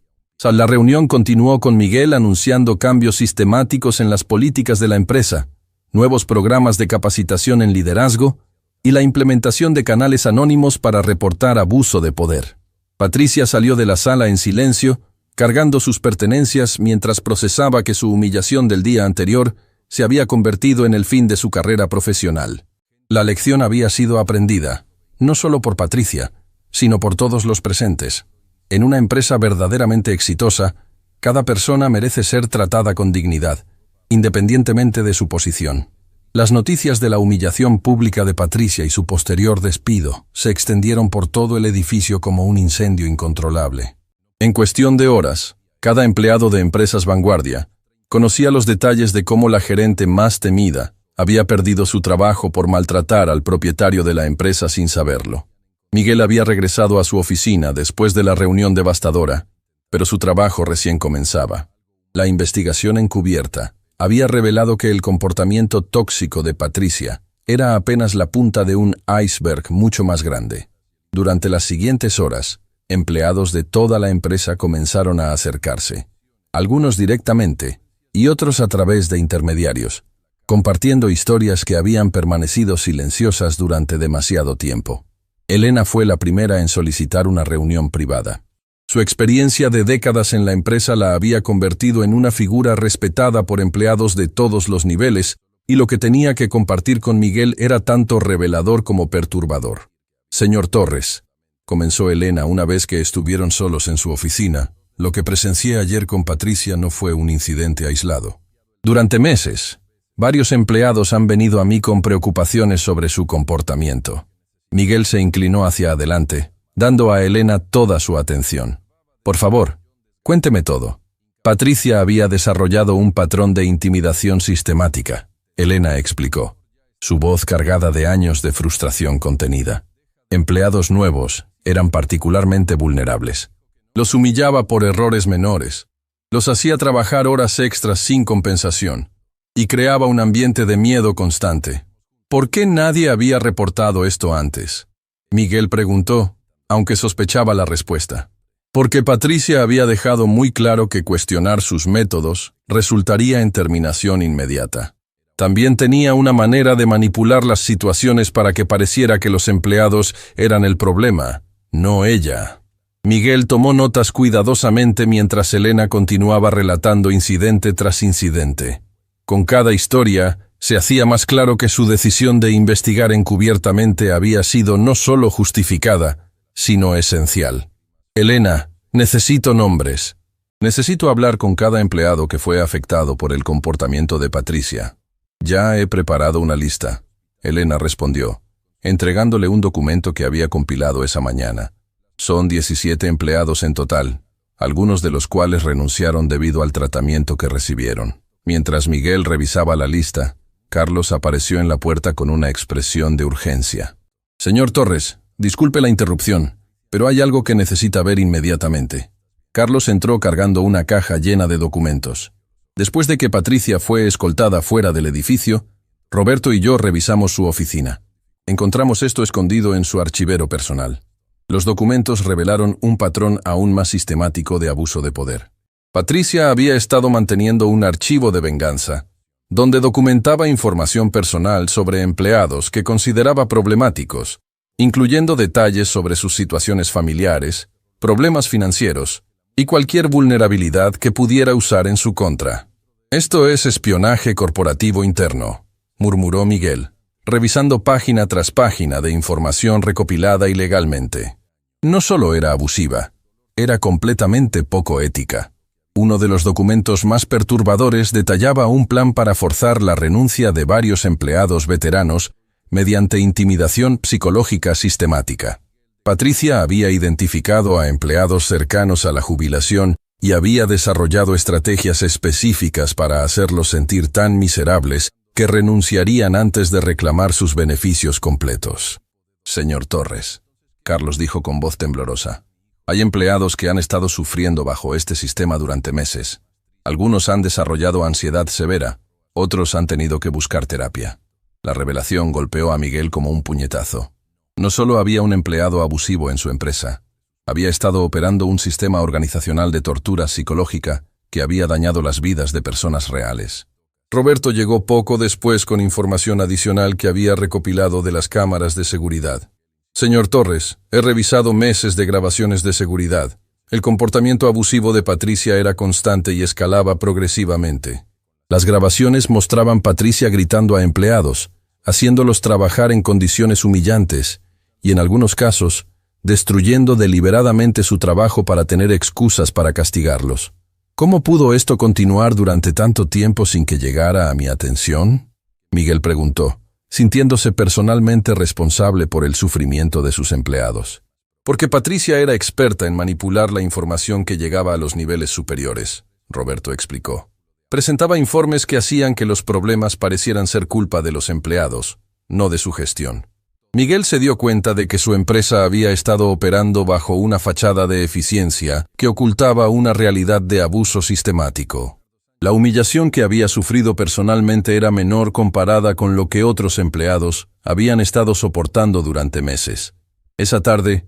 La reunión continuó con Miguel anunciando cambios sistemáticos en las políticas de la empresa, nuevos programas de capacitación en liderazgo y la implementación de canales anónimos para reportar abuso de poder. Patricia salió de la sala en silencio, cargando sus pertenencias mientras procesaba que su humillación del día anterior se había convertido en el fin de su carrera profesional. La lección había sido aprendida, no solo por Patricia, sino por todos los presentes. En una empresa verdaderamente exitosa, cada persona merece ser tratada con dignidad, independientemente de su posición. Las noticias de la humillación pública de Patricia y su posterior despido se extendieron por todo el edificio como un incendio incontrolable. En cuestión de horas, cada empleado de Empresas Vanguardia conocía los detalles de cómo la gerente más temida había perdido su trabajo por maltratar al propietario de la empresa sin saberlo. Miguel había regresado a su oficina después de la reunión devastadora, pero su trabajo recién comenzaba. La investigación encubierta había revelado que el comportamiento tóxico de Patricia era apenas la punta de un iceberg mucho más grande. Durante las siguientes horas, Empleados de toda la empresa comenzaron a acercarse, algunos directamente y otros a través de intermediarios, compartiendo historias que habían permanecido silenciosas durante demasiado tiempo. Elena fue la primera en solicitar una reunión privada. Su experiencia de décadas en la empresa la había convertido en una figura respetada por empleados de todos los niveles, y lo que tenía que compartir con Miguel era tanto revelador como perturbador. «Señor Torres», comenzó Elena una vez que estuvieron solos en su oficina, «lo que presencié ayer con Patricia no fue un incidente aislado. Durante meses, varios empleados han venido a mí con preocupaciones sobre su comportamiento». Miguel se inclinó hacia adelante, dando a Elena toda su atención. «Por favor, cuénteme todo». Patricia había desarrollado un patrón de intimidación sistemática, Elena explicó, su voz cargada de años de frustración contenida. Empleados nuevos eran particularmente vulnerables. Los humillaba por errores menores, los hacía trabajar horas extras sin compensación, y creaba un ambiente de miedo constante. ¿Por qué nadie había reportado esto antes?, Miguel preguntó, aunque sospechaba la respuesta. Porque Patricia había dejado muy claro que cuestionar sus métodos resultaría en terminación inmediata. También tenía una manera de manipular las situaciones para que pareciera que los empleados eran el problema, no ella. Miguel tomó notas cuidadosamente mientras Elena continuaba relatando incidente tras incidente. Con cada historia, se hacía más claro que su decisión de investigar encubiertamente había sido no solo justificada, sino esencial. «Elena, necesito nombres. Necesito hablar con cada empleado que fue afectado por el comportamiento de Patricia». «Ya he preparado una lista», Elena respondió, entregándole un documento que había compilado esa mañana. «Son 17 empleados en total, algunos de los cuales renunciaron debido al tratamiento que recibieron». Mientras Miguel revisaba la lista, Carlos apareció en la puerta con una expresión de urgencia. «Señor Torres, disculpe la interrupción, pero hay algo que necesita ver inmediatamente». Carlos entró cargando una caja llena de documentos. Después de que Patricia fue escoltada fuera del edificio, Roberto y yo revisamos su oficina. Encontramos esto escondido en su archivero personal. Los documentos revelaron un patrón aún más sistemático de abuso de poder. Patricia había estado manteniendo un archivo de venganza, donde documentaba información personal sobre empleados que consideraba problemáticos, incluyendo detalles sobre sus situaciones familiares, problemas financieros y cualquier vulnerabilidad que pudiera usar en su contra. «Esto es espionaje corporativo interno», murmuró Miguel, revisando página tras página de información recopilada ilegalmente. No solo era abusiva, era completamente poco ética. Uno de los documentos más perturbadores detallaba un plan para forzar la renuncia de varios empleados veteranos mediante intimidación psicológica sistemática. Patricia había identificado a empleados cercanos a la jubilación y había desarrollado estrategias específicas para hacerlos sentir tan miserables que renunciarían antes de reclamar sus beneficios completos. «Señor Torres», Carlos dijo con voz temblorosa, «hay empleados que han estado sufriendo bajo este sistema durante meses. Algunos han desarrollado ansiedad severa, otros han tenido que buscar terapia». La revelación golpeó a Miguel como un puñetazo. No solo había un empleado abusivo en su empresa, había estado operando un sistema organizacional de tortura psicológica que había dañado las vidas de personas reales. Roberto llegó poco después con información adicional que había recopilado de las cámaras de seguridad. «Señor Torres, he revisado meses de grabaciones de seguridad. El comportamiento abusivo de Patricia era constante y escalaba progresivamente. Las grabaciones mostraban Patricia gritando a empleados, haciéndolos trabajar en condiciones humillantes y, en algunos casos, destruyendo deliberadamente su trabajo para tener excusas para castigarlos. ¿Cómo pudo esto continuar durante tanto tiempo sin que llegara a mi atención?», Miguel preguntó, sintiéndose personalmente responsable por el sufrimiento de sus empleados. «Porque Patricia era experta en manipular la información que llegaba a los niveles superiores», Roberto explicó. Presentaba informes que hacían que los problemas parecieran ser culpa de los empleados, no de su gestión. Miguel se dio cuenta de que su empresa había estado operando bajo una fachada de eficiencia que ocultaba una realidad de abuso sistemático. La humillación que había sufrido personalmente era menor comparada con lo que otros empleados habían estado soportando durante meses. Esa tarde,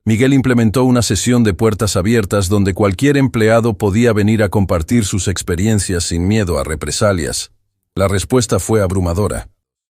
Miguel implementó una sesión de puertas abiertas donde cualquier empleado podía venir a compartir sus experiencias sin miedo a represalias. La respuesta fue abrumadora.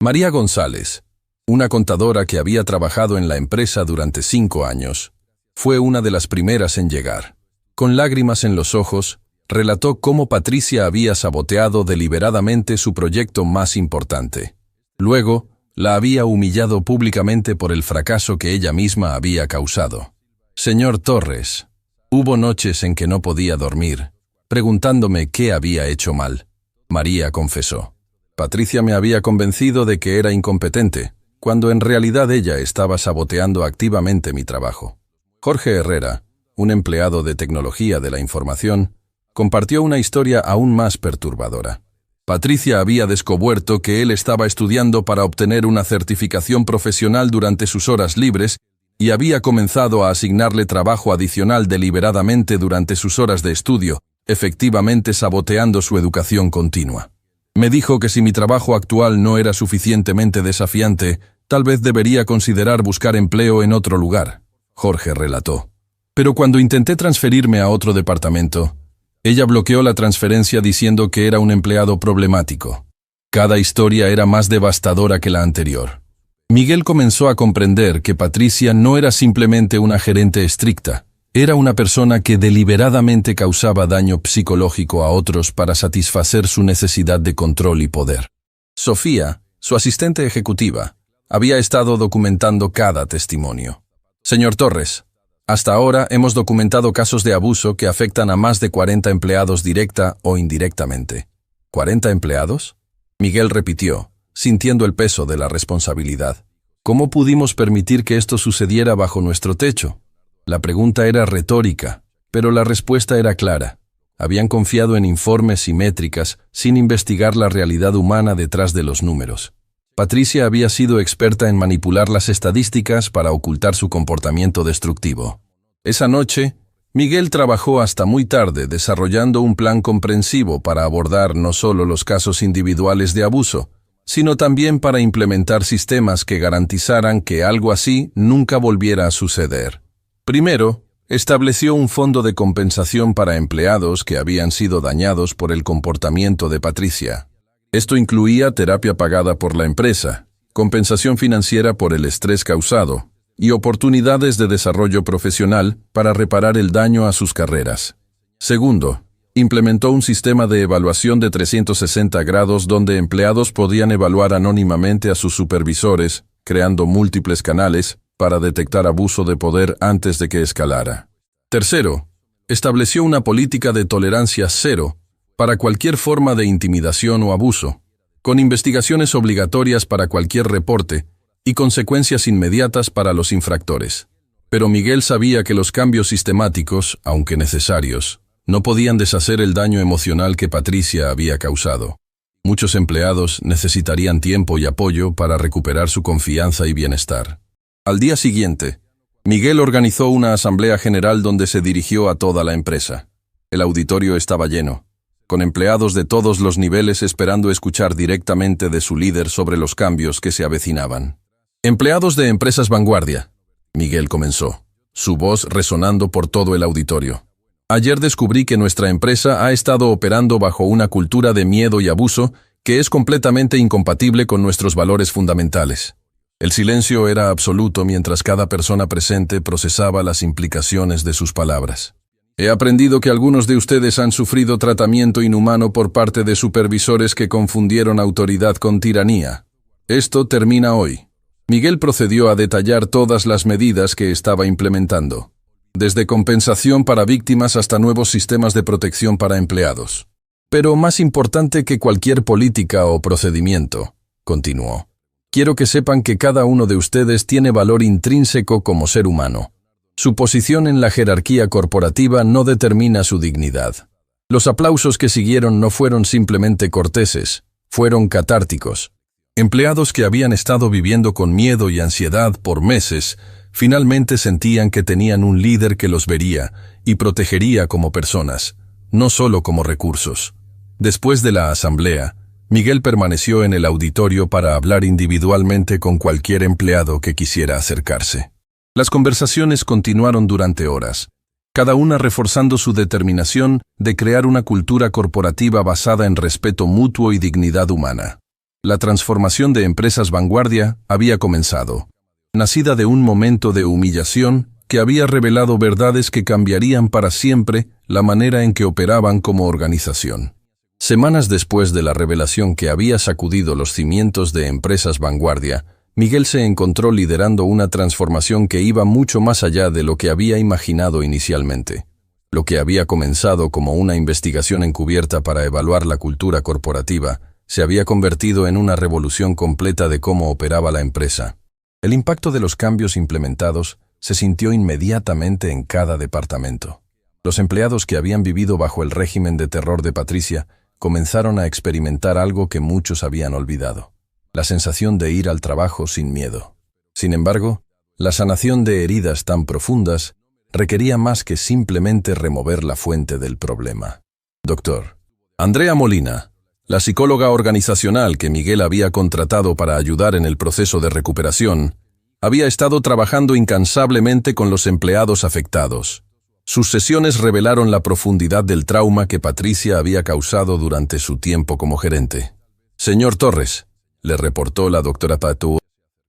María González, una contadora que había trabajado en la empresa durante 5 años, fue una de las primeras en llegar. Con lágrimas en los ojos, relató cómo Patricia había saboteado deliberadamente su proyecto más importante. Luego, la había humillado públicamente por el fracaso que ella misma había causado. Señor Torres, hubo noches en que no podía dormir, preguntándome qué había hecho mal. María confesó. Patricia me había convencido de que era incompetente, cuando en realidad ella estaba saboteando activamente mi trabajo. Jorge Herrera, un empleado de tecnología de la información, compartió una historia aún más perturbadora. Patricia había descubierto que él estaba estudiando para obtener una certificación profesional durante sus horas libres y había comenzado a asignarle trabajo adicional deliberadamente durante sus horas de estudio, efectivamente saboteando su educación continua. Me dijo que si mi trabajo actual no era suficientemente desafiante, tal vez debería considerar buscar empleo en otro lugar, Jorge relató. Pero cuando intenté transferirme a otro departamento, ella bloqueó la transferencia diciendo que era un empleado problemático. Cada historia era más devastadora que la anterior. Miguel comenzó a comprender que Patricia no era simplemente una gerente estricta, era una persona que deliberadamente causaba daño psicológico a otros para satisfacer su necesidad de control y poder. Sofía, su asistente ejecutiva, había estado documentando cada testimonio. Señor Torres, hasta ahora hemos documentado casos de abuso que afectan a más de 40 empleados directa o indirectamente. ¿40 empleados? Miguel repitió, sintiendo el peso de la responsabilidad. ¿Cómo pudimos permitir que esto sucediera bajo nuestro techo? La pregunta era retórica, pero la respuesta era clara. Habían confiado en informes y métricas sin investigar la realidad humana detrás de los números. Patricia había sido experta en manipular las estadísticas para ocultar su comportamiento destructivo. Esa noche, Miguel trabajó hasta muy tarde desarrollando un plan comprensivo para abordar no solo los casos individuales de abuso, sino también para implementar sistemas que garantizaran que algo así nunca volviera a suceder. Primero, estableció un fondo de compensación para empleados que habían sido dañados por el comportamiento de Patricia. Esto incluía terapia pagada por la empresa, compensación financiera por el estrés causado y oportunidades de desarrollo profesional para reparar el daño a sus carreras. Segundo, implementó un sistema de evaluación de 360 grados donde empleados podían evaluar anónimamente a sus supervisores, creando múltiples canales para detectar abuso de poder antes de que escalara. Tercero, estableció una política de tolerancia cero para cualquier forma de intimidación o abuso, con investigaciones obligatorias para cualquier reporte y consecuencias inmediatas para los infractores. Pero Miguel sabía que los cambios sistemáticos, aunque necesarios, no podían deshacer el daño emocional que Patricia había causado. Muchos empleados necesitarían tiempo y apoyo para recuperar su confianza y bienestar. Al día siguiente, Miguel organizó una asamblea general donde se dirigió a toda la empresa. El auditorio estaba lleno, con empleados de todos los niveles esperando escuchar directamente de su líder sobre los cambios que se avecinaban. Empleados de empresas vanguardia, Miguel comenzó, su voz resonando por todo el auditorio. Ayer descubrí que nuestra empresa ha estado operando bajo una cultura de miedo y abuso que es completamente incompatible con nuestros valores fundamentales. El silencio era absoluto mientras cada persona presente procesaba las implicaciones de sus palabras. He aprendido que algunos de ustedes han sufrido tratamiento inhumano por parte de supervisores que confundieron autoridad con tiranía. Esto termina hoy. Miguel procedió a detallar todas las medidas que estaba implementando, desde compensación para víctimas hasta nuevos sistemas de protección para empleados. Pero más importante que cualquier política o procedimiento, continuó, quiero que sepan que cada uno de ustedes tiene valor intrínseco como ser humano. Su posición en la jerarquía corporativa no determina su dignidad. Los aplausos que siguieron no fueron simplemente corteses, fueron catárticos. Empleados que habían estado viviendo con miedo y ansiedad por meses, finalmente sentían que tenían un líder que los vería y protegería como personas, no solo como recursos. Después de la asamblea, Miguel permaneció en el auditorio para hablar individualmente con cualquier empleado que quisiera acercarse. Las conversaciones continuaron durante horas, cada una reforzando su determinación de crear una cultura corporativa basada en respeto mutuo y dignidad humana. La transformación de Empresas Vanguardia había comenzado, nacida de un momento de humillación que había revelado verdades que cambiarían para siempre la manera en que operaban como organización. Semanas después de la revelación que había sacudido los cimientos de Empresas Vanguardia, Miguel se encontró liderando una transformación que iba mucho más allá de lo que había imaginado inicialmente. Lo que había comenzado como una investigación encubierta para evaluar la cultura corporativa se había convertido en una revolución completa de cómo operaba la empresa. El impacto de los cambios implementados se sintió inmediatamente en cada departamento. Los empleados que habían vivido bajo el régimen de terror de Patricia comenzaron a experimentar algo que muchos habían olvidado: la sensación de ir al trabajo sin miedo. Sin embargo, la sanación de heridas tan profundas requería más que simplemente remover la fuente del problema. Dr. Andrea Molina, la psicóloga organizacional que Miguel había contratado para ayudar en el proceso de recuperación, había estado trabajando incansablemente con los empleados afectados. Sus sesiones revelaron la profundidad del trauma que Patricia había causado durante su tiempo como gerente. «Señor Torres», le reportó la doctora Patu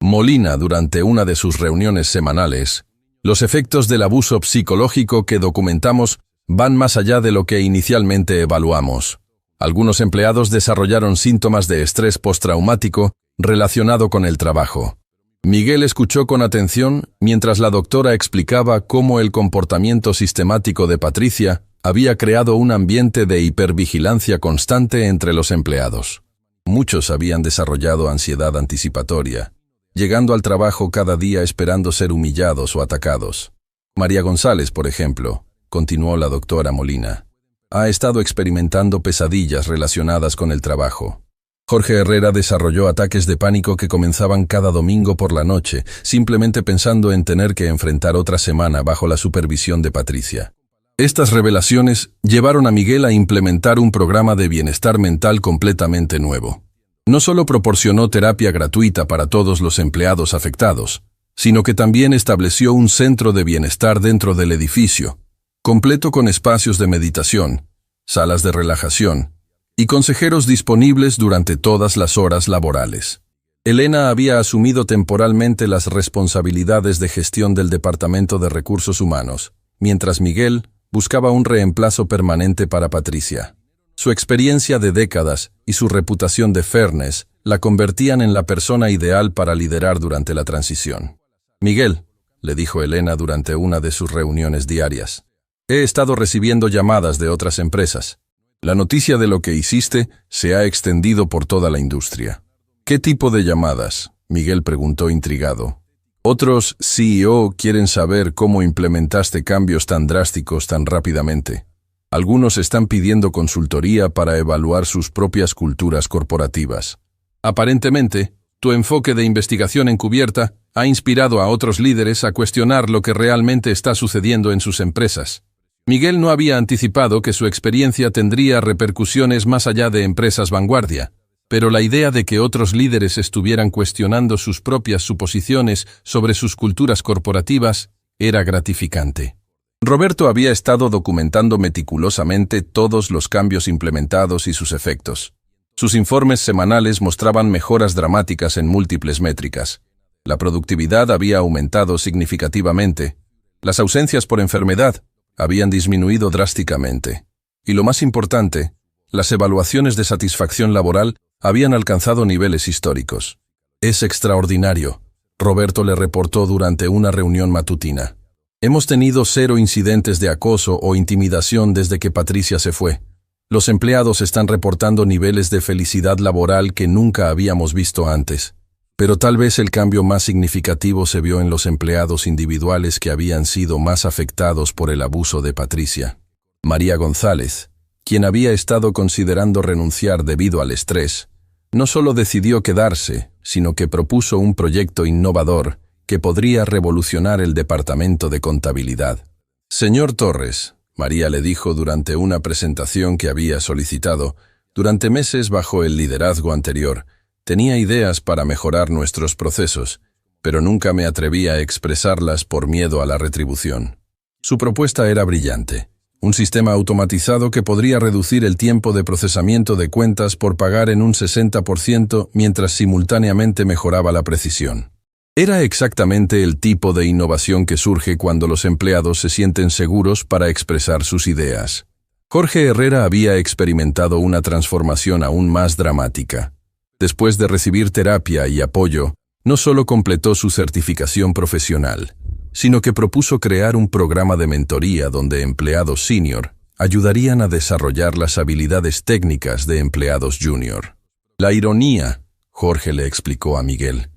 Molina durante una de sus reuniones semanales, «los efectos del abuso psicológico que documentamos van más allá de lo que inicialmente evaluamos. Algunos empleados desarrollaron síntomas de estrés postraumático relacionado con el trabajo». Miguel escuchó con atención mientras la doctora explicaba cómo el comportamiento sistemático de Patricia había creado un ambiente de hipervigilancia constante entre los empleados. Muchos habían desarrollado ansiedad anticipatoria, llegando al trabajo cada día esperando ser humillados o atacados. María González, por ejemplo, continuó la doctora Molina, ha estado experimentando pesadillas relacionadas con el trabajo. Jorge Herrera desarrolló ataques de pánico que comenzaban cada domingo por la noche, simplemente pensando en tener que enfrentar otra semana bajo la supervisión de Patricia. Estas revelaciones llevaron a Miguel a implementar un programa de bienestar mental completamente nuevo. No solo proporcionó terapia gratuita para todos los empleados afectados, sino que también estableció un centro de bienestar dentro del edificio, completo con espacios de meditación, salas de relajación y consejeros disponibles durante todas las horas laborales. Elena había asumido temporalmente las responsabilidades de gestión del Departamento de Recursos Humanos, mientras Miguel buscaba un reemplazo permanente para Patricia. Su experiencia de décadas y su reputación de fairness la convertían en la persona ideal para liderar durante la transición. «Miguel», le dijo Elena durante una de sus reuniones diarias, «he estado recibiendo llamadas de otras empresas. La noticia de lo que hiciste se ha extendido por toda la industria». «¿Qué tipo de llamadas?», Miguel preguntó intrigado. «Otros CEO quieren saber cómo implementaste cambios tan drásticos tan rápidamente. Algunos están pidiendo consultoría para evaluar sus propias culturas corporativas. Aparentemente, tu enfoque de investigación encubierta ha inspirado a otros líderes a cuestionar lo que realmente está sucediendo en sus empresas». Miguel no había anticipado que su experiencia tendría repercusiones más allá de Empresas Vanguardia, pero la idea de que otros líderes estuvieran cuestionando sus propias suposiciones sobre sus culturas corporativas era gratificante. Roberto había estado documentando meticulosamente todos los cambios implementados y sus efectos. Sus informes semanales mostraban mejoras dramáticas en múltiples métricas. La productividad había aumentado significativamente. Las ausencias por enfermedad habían disminuido drásticamente. Y lo más importante, las evaluaciones de satisfacción laboral habían alcanzado niveles históricos. «Es extraordinario», Roberto le reportó durante una reunión matutina. «Hemos tenido 0 incidentes de acoso o intimidación desde que Patricia se fue. Los empleados están reportando niveles de felicidad laboral que nunca habíamos visto antes. Pero tal vez el cambio más significativo se vio en los empleados individuales que habían sido más afectados por el abuso de Patricia. María González, quien había estado considerando renunciar debido al estrés, no solo decidió quedarse, sino que propuso un proyecto innovador que podría revolucionar el departamento de contabilidad. «Señor Torres», María le dijo durante una presentación que había solicitado, durante meses bajo el liderazgo anterior, tenía ideas para mejorar nuestros procesos, pero nunca me atreví a expresarlas por miedo a la retribución. Su propuesta era brillante. Un sistema automatizado que podría reducir el tiempo de procesamiento de cuentas por pagar en un 60% mientras simultáneamente mejoraba la precisión. Era exactamente el tipo de innovación que surge cuando los empleados se sienten seguros para expresar sus ideas. Jorge Herrera había experimentado una transformación aún más dramática. Después de recibir terapia y apoyo, no solo completó su certificación profesional, sino que propuso crear un programa de mentoría donde empleados senior ayudarían a desarrollar las habilidades técnicas de empleados junior. La ironía, Jorge le explicó a Miguel,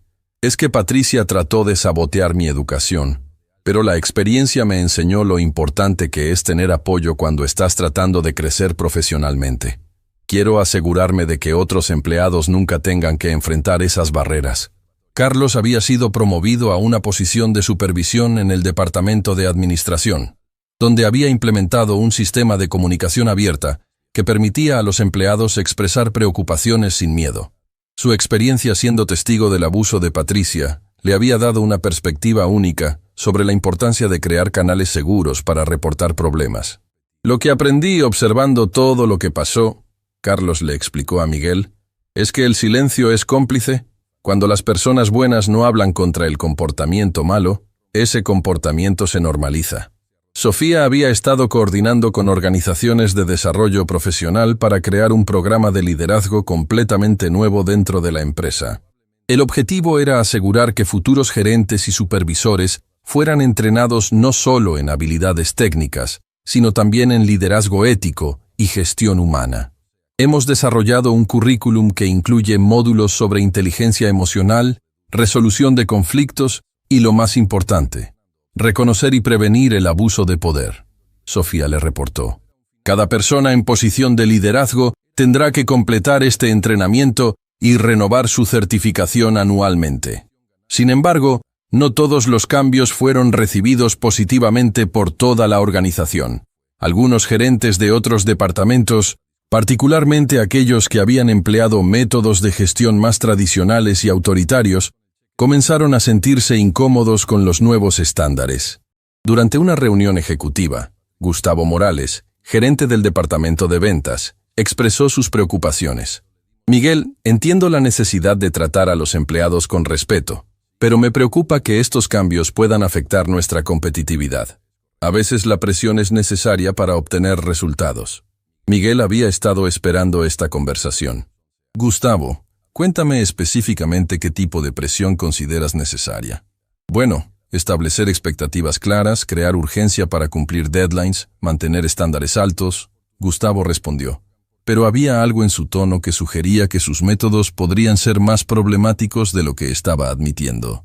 es que Patricia trató de sabotear mi educación, pero la experiencia me enseñó lo importante que es tener apoyo cuando estás tratando de crecer profesionalmente. Quiero asegurarme de que otros empleados nunca tengan que enfrentar esas barreras. Carlos había sido promovido a una posición de supervisión en el departamento de administración, donde había implementado un sistema de comunicación abierta que permitía a los empleados expresar preocupaciones sin miedo. Su experiencia siendo testigo del abuso de Patricia le había dado una perspectiva única sobre la importancia de crear canales seguros para reportar problemas. Lo que aprendí observando todo lo que pasó, Carlos le explicó a Miguel, es que el silencio es cómplice. Cuando las personas buenas no hablan contra el comportamiento malo, ese comportamiento se normaliza. Sofía había estado coordinando con organizaciones de desarrollo profesional para crear un programa de liderazgo completamente nuevo dentro de la empresa. El objetivo era asegurar que futuros gerentes y supervisores fueran entrenados no solo en habilidades técnicas, sino también en liderazgo ético y gestión humana. Hemos desarrollado un currículum que incluye módulos sobre inteligencia emocional, resolución de conflictos y, lo más importante, reconocer y prevenir el abuso de poder. Sofía le reportó. Cada persona en posición de liderazgo tendrá que completar este entrenamiento y renovar su certificación anualmente. Sin embargo, no todos los cambios fueron recibidos positivamente por toda la organización. Algunos gerentes de otros departamentos, particularmente aquellos que habían empleado métodos de gestión más tradicionales y autoritarios, comenzaron a sentirse incómodos con los nuevos estándares. Durante una reunión ejecutiva, Gustavo Morales, gerente del departamento de ventas, expresó sus preocupaciones. Miguel, entiendo la necesidad de tratar a los empleados con respeto, pero me preocupa que estos cambios puedan afectar nuestra competitividad. A veces la presión es necesaria para obtener resultados. Miguel había estado esperando esta conversación. Gustavo, cuéntame específicamente qué tipo de presión consideras necesaria. Bueno, establecer expectativas claras, crear urgencia para cumplir deadlines, mantener estándares altos, Gustavo respondió. Pero había algo en su tono que sugería que sus métodos podrían ser más problemáticos de lo que estaba admitiendo.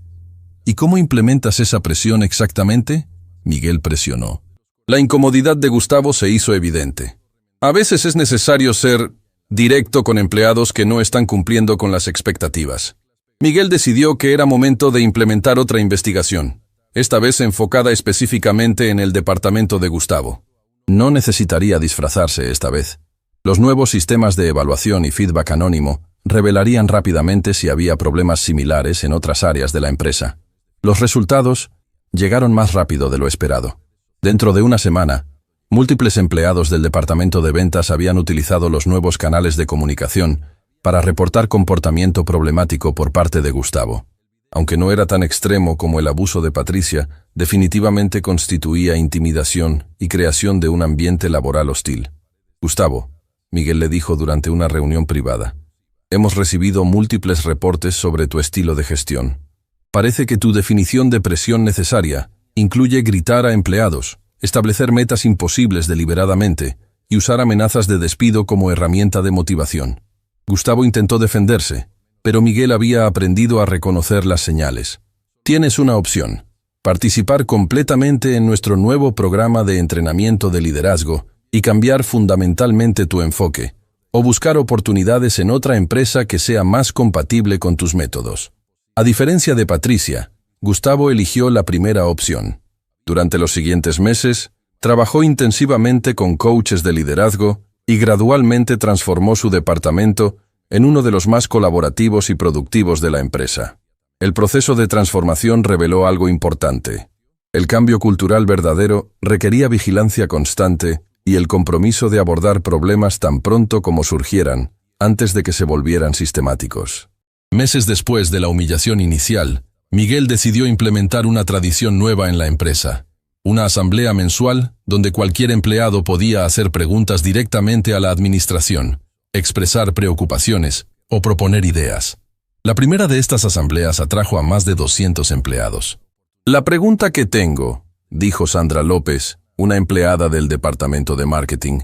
¿Y cómo implementas esa presión exactamente? Miguel presionó. La incomodidad de Gustavo se hizo evidente. A veces es necesario ser directo con empleados que no están cumpliendo con las expectativas. Miguel decidió que era momento de implementar otra investigación, esta vez enfocada específicamente en el departamento de Gustavo. No necesitaría disfrazarse esta vez. Los nuevos sistemas de evaluación y feedback anónimo revelarían rápidamente si había problemas similares en otras áreas de la empresa. Los resultados llegaron más rápido de lo esperado. Dentro de una semana, múltiples empleados del departamento de ventas habían utilizado los nuevos canales de comunicación para reportar comportamiento problemático por parte de Gustavo. Aunque no era tan extremo como el abuso de Patricia, definitivamente constituía intimidación y creación de un ambiente laboral hostil. Gustavo, Miguel le dijo durante una reunión privada, hemos recibido múltiples reportes sobre tu estilo de gestión. Parece que tu definición de presión necesaria incluye gritar a empleados, establecer metas imposibles deliberadamente y usar amenazas de despido como herramienta de motivación. Gustavo intentó defenderse, pero Miguel había aprendido a reconocer las señales. Tienes una opción: participar completamente en nuestro nuevo programa de entrenamiento de liderazgo y cambiar fundamentalmente tu enfoque, o buscar oportunidades en otra empresa que sea más compatible con tus métodos. A diferencia de Patricia, Gustavo eligió la primera opción. Durante los siguientes meses, trabajó intensivamente con coaches de liderazgo y gradualmente transformó su departamento en uno de los más colaborativos y productivos de la empresa. El proceso de transformación reveló algo importante. El cambio cultural verdadero requería vigilancia constante y el compromiso de abordar problemas tan pronto como surgieran, antes de que se volvieran sistemáticos. Meses después de la humillación inicial, Miguel decidió implementar una tradición nueva en la empresa. Una asamblea mensual donde cualquier empleado podía hacer preguntas directamente a la administración, expresar preocupaciones o proponer ideas. La primera de estas asambleas atrajo a más de 200 empleados. La pregunta que tengo, dijo Sandra López, una empleada del departamento de marketing,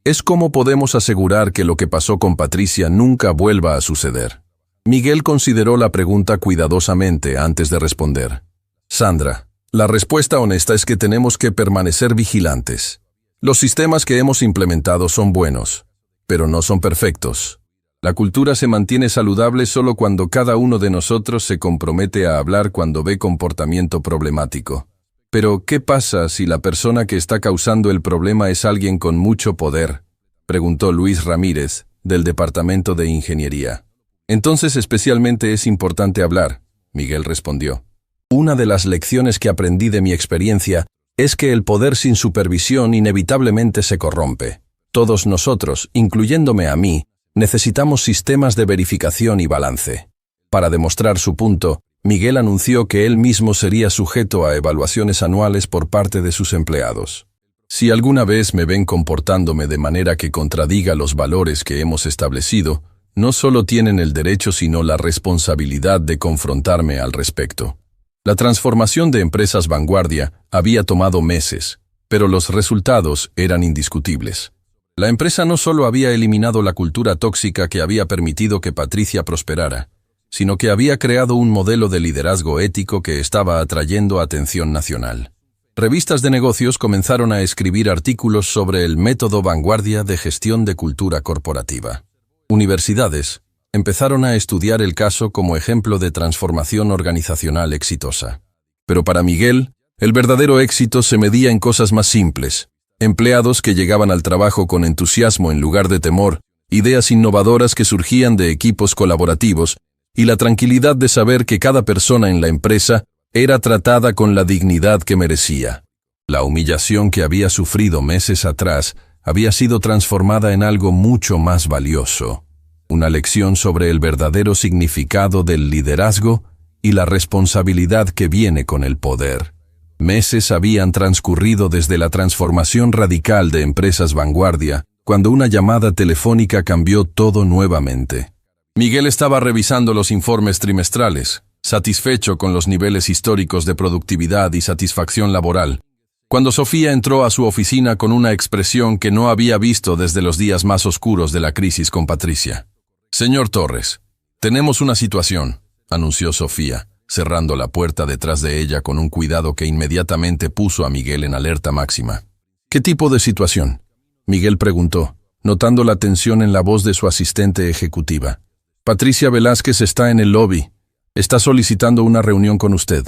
es cómo podemos asegurar que lo que pasó con Patricia nunca vuelva a suceder. Miguel consideró la pregunta cuidadosamente antes de responder. Sandra, la respuesta honesta es que tenemos que permanecer vigilantes. Los sistemas que hemos implementado son buenos, pero no son perfectos. La cultura se mantiene saludable solo cuando cada uno de nosotros se compromete a hablar cuando ve comportamiento problemático. Pero, ¿qué pasa si la persona que está causando el problema es alguien con mucho poder?, preguntó Luis Ramírez, del Departamento de Ingeniería. Entonces especialmente es importante hablar, Miguel respondió. Una de las lecciones que aprendí de mi experiencia es que el poder sin supervisión inevitablemente se corrompe. Todos nosotros, incluyéndome a mí, necesitamos sistemas de verificación y balance. Para demostrar su punto, Miguel anunció que él mismo sería sujeto a evaluaciones anuales por parte de sus empleados. Si alguna vez me ven comportándome de manera que contradiga los valores que hemos establecido, no solo tienen el derecho sino la responsabilidad de confrontarme al respecto. La transformación de Empresas Vanguardia había tomado meses, pero los resultados eran indiscutibles. La empresa no solo había eliminado la cultura tóxica que había permitido que Patricia prosperara, sino que había creado un modelo de liderazgo ético que estaba atrayendo atención nacional. Revistas de negocios comenzaron a escribir artículos sobre el método Vanguardia de gestión de cultura corporativa. Universidades empezaron a estudiar el caso como ejemplo de transformación organizacional exitosa. Pero para Miguel, el verdadero éxito se medía en cosas más simples. Empleados que llegaban al trabajo con entusiasmo en lugar de temor, ideas innovadoras que surgían de equipos colaborativos y la tranquilidad de saber que cada persona en la empresa era tratada con la dignidad que merecía. La humillación que había sufrido meses atrás había sido transformada en algo mucho más valioso, una lección sobre el verdadero significado del liderazgo y la responsabilidad que viene con el poder. Meses habían transcurrido desde la transformación radical de Empresas Vanguardia, cuando una llamada telefónica cambió todo nuevamente. Miguel estaba revisando los informes trimestrales, satisfecho con los niveles históricos de productividad y satisfacción laboral, cuando Sofía entró a su oficina con una expresión que no había visto desde los días más oscuros de la crisis con Patricia. «Señor Torres, tenemos una situación», anunció Sofía, cerrando la puerta detrás de ella con un cuidado que inmediatamente puso a Miguel en alerta máxima. «¿Qué tipo de situación?», Miguel preguntó, notando la tensión en la voz de su asistente ejecutiva. «Patricia Velázquez está en el lobby. Está solicitando una reunión con usted».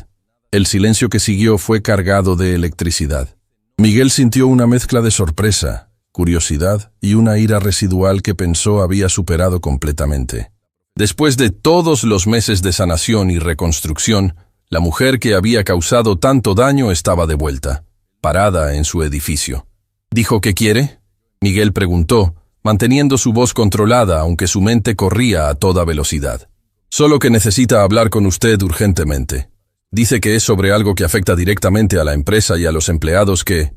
El silencio que siguió fue cargado de electricidad. Miguel sintió una mezcla de sorpresa, curiosidad y una ira residual que pensó había superado completamente. Después de todos los meses de sanación y reconstrucción, la mujer que había causado tanto daño estaba de vuelta, parada en su edificio. ¿Dijo qué quiere?, Miguel preguntó, manteniendo su voz controlada aunque su mente corría a toda velocidad. «Solo que necesita hablar con usted urgentemente. Dice que es sobre algo que afecta directamente a la empresa y a los empleados que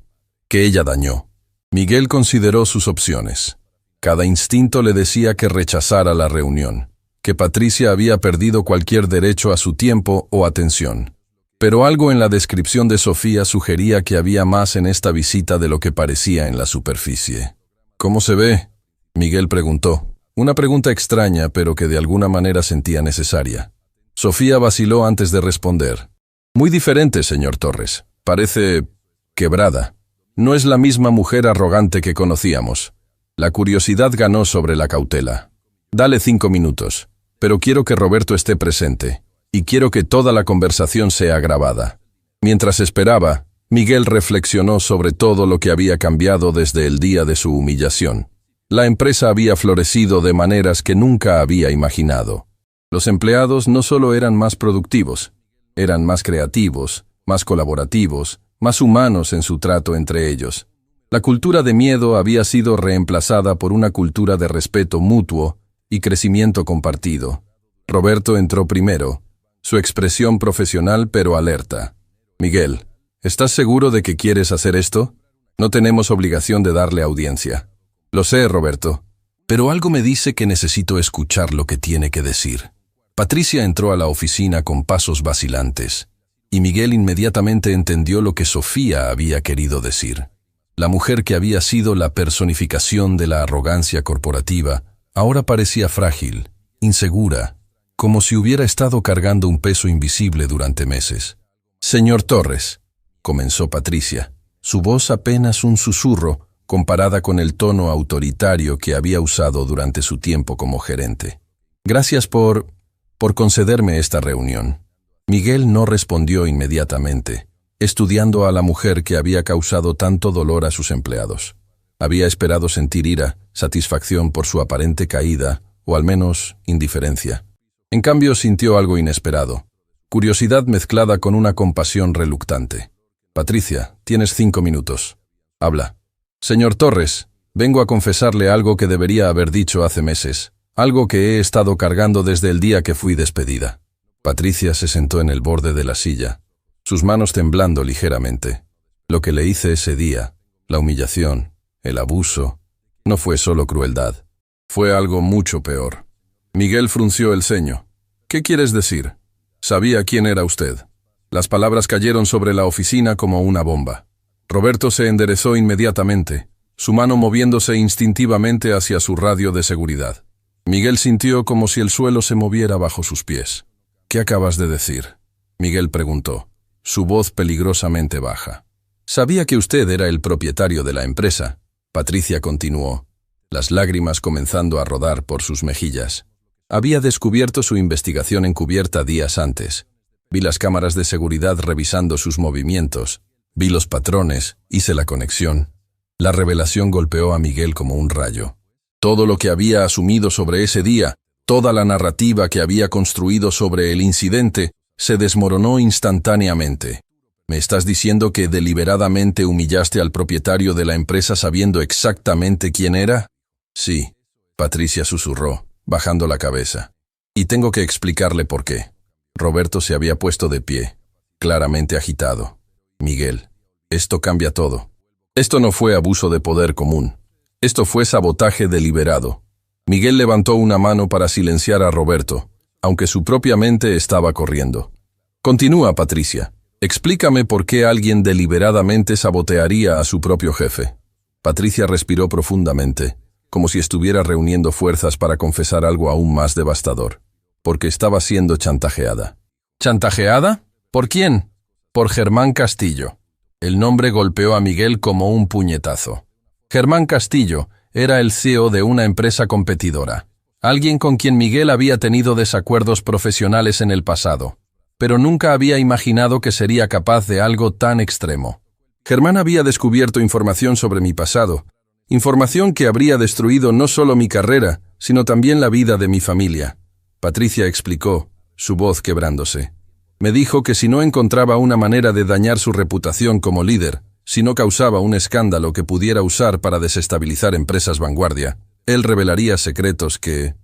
ella dañó». Miguel consideró sus opciones. Cada instinto le decía que rechazara la reunión, que Patricia había perdido cualquier derecho a su tiempo o atención. Pero algo en la descripción de Sofía sugería que había más en esta visita de lo que parecía en la superficie. «¿Cómo se ve?», Miguel preguntó. Una pregunta extraña, pero que de alguna manera sentía necesaria. Sofía vaciló antes de responder. «Muy diferente, señor Torres. Parece quebrada. No es la misma mujer arrogante que conocíamos». La curiosidad ganó sobre la cautela. «Dale 5 minutos, pero quiero que Roberto esté presente, y quiero que toda la conversación sea grabada». Mientras esperaba, Miguel reflexionó sobre todo lo que había cambiado desde el día de su humillación. La empresa había florecido de maneras que nunca había imaginado. Los empleados no solo eran más productivos, eran más creativos, más colaborativos, más humanos en su trato entre ellos. La cultura de miedo había sido reemplazada por una cultura de respeto mutuo y crecimiento compartido. Roberto entró primero, su expresión profesional pero alerta. Miguel, ¿estás seguro de que quieres hacer esto? No tenemos obligación de darle audiencia. Lo sé, Roberto, pero algo me dice que necesito escuchar lo que tiene que decir. Patricia entró a la oficina con pasos vacilantes, y Miguel inmediatamente entendió lo que Sofía había querido decir. La mujer que había sido la personificación de la arrogancia corporativa, ahora parecía frágil, insegura, como si hubiera estado cargando un peso invisible durante meses. «Señor Torres», comenzó Patricia, su voz apenas un susurro comparada con el tono autoritario que había usado durante su tiempo como gerente. «Gracias por concederme esta reunión». Miguel no respondió inmediatamente, estudiando a la mujer que había causado tanto dolor a sus empleados. Había esperado sentir ira, satisfacción por su aparente caída, o al menos indiferencia. En cambio sintió algo inesperado, curiosidad mezclada con una compasión reluctante. «Patricia, tienes 5 minutos. Habla». «Señor Torres, vengo a confesarle algo que debería haber dicho hace meses, algo que he estado cargando desde el día que fui despedida». Patricia se sentó en el borde de la silla, sus manos temblando ligeramente. «Lo que le hice ese día, la humillación, el abuso, no fue solo crueldad. Fue algo mucho peor». Miguel frunció el ceño. «¿Qué quieres decir?» Sabía quién era usted. Las palabras cayeron sobre la oficina como una bomba. Roberto se enderezó inmediatamente, su mano moviéndose instintivamente hacia su radio de seguridad. Miguel sintió como si el suelo se moviera bajo sus pies. «¿Qué acabas de decir?», Miguel preguntó, su voz peligrosamente baja. «Sabía que usted era el propietario de la empresa», Patricia continuó, las lágrimas comenzando a rodar por sus mejillas. «Había descubierto su investigación encubierta días antes. Vi las cámaras de seguridad revisando sus movimientos, vi los patrones, hice la conexión». La revelación golpeó a Miguel como un rayo. Todo lo que había asumido sobre ese día, toda la narrativa que había construido sobre el incidente, se desmoronó instantáneamente. «¿Me estás diciendo que deliberadamente humillaste al propietario de la empresa sabiendo exactamente quién era?» «Sí», Patricia susurró, bajando la cabeza. «Y tengo que explicarle por qué». Roberto se había puesto de pie, claramente agitado. «Miguel, esto cambia todo. Esto no fue abuso de poder común. Esto fue sabotaje deliberado». Miguel levantó una mano para silenciar a Roberto, aunque su propia mente estaba corriendo. «Continúa, Patricia. Explícame por qué alguien deliberadamente sabotearía a su propio jefe». Patricia respiró profundamente, como si estuviera reuniendo fuerzas para confesar algo aún más devastador. Porque estaba siendo chantajeada. ¿Chantajeada? ¿Por quién? Por Germán Castillo. El nombre golpeó a Miguel como un puñetazo. Germán Castillo era el CEO de una empresa competidora, alguien con quien Miguel había tenido desacuerdos profesionales en el pasado, pero nunca había imaginado que sería capaz de algo tan extremo. Germán había descubierto información sobre mi pasado, información que habría destruido no solo mi carrera, sino también la vida de mi familia. Patricia explicó, su voz quebrándose. Me dijo que si no encontraba una manera de dañar su reputación como líder, si no causaba un escándalo que pudiera usar para desestabilizar empresas vanguardia, él revelaría secretos que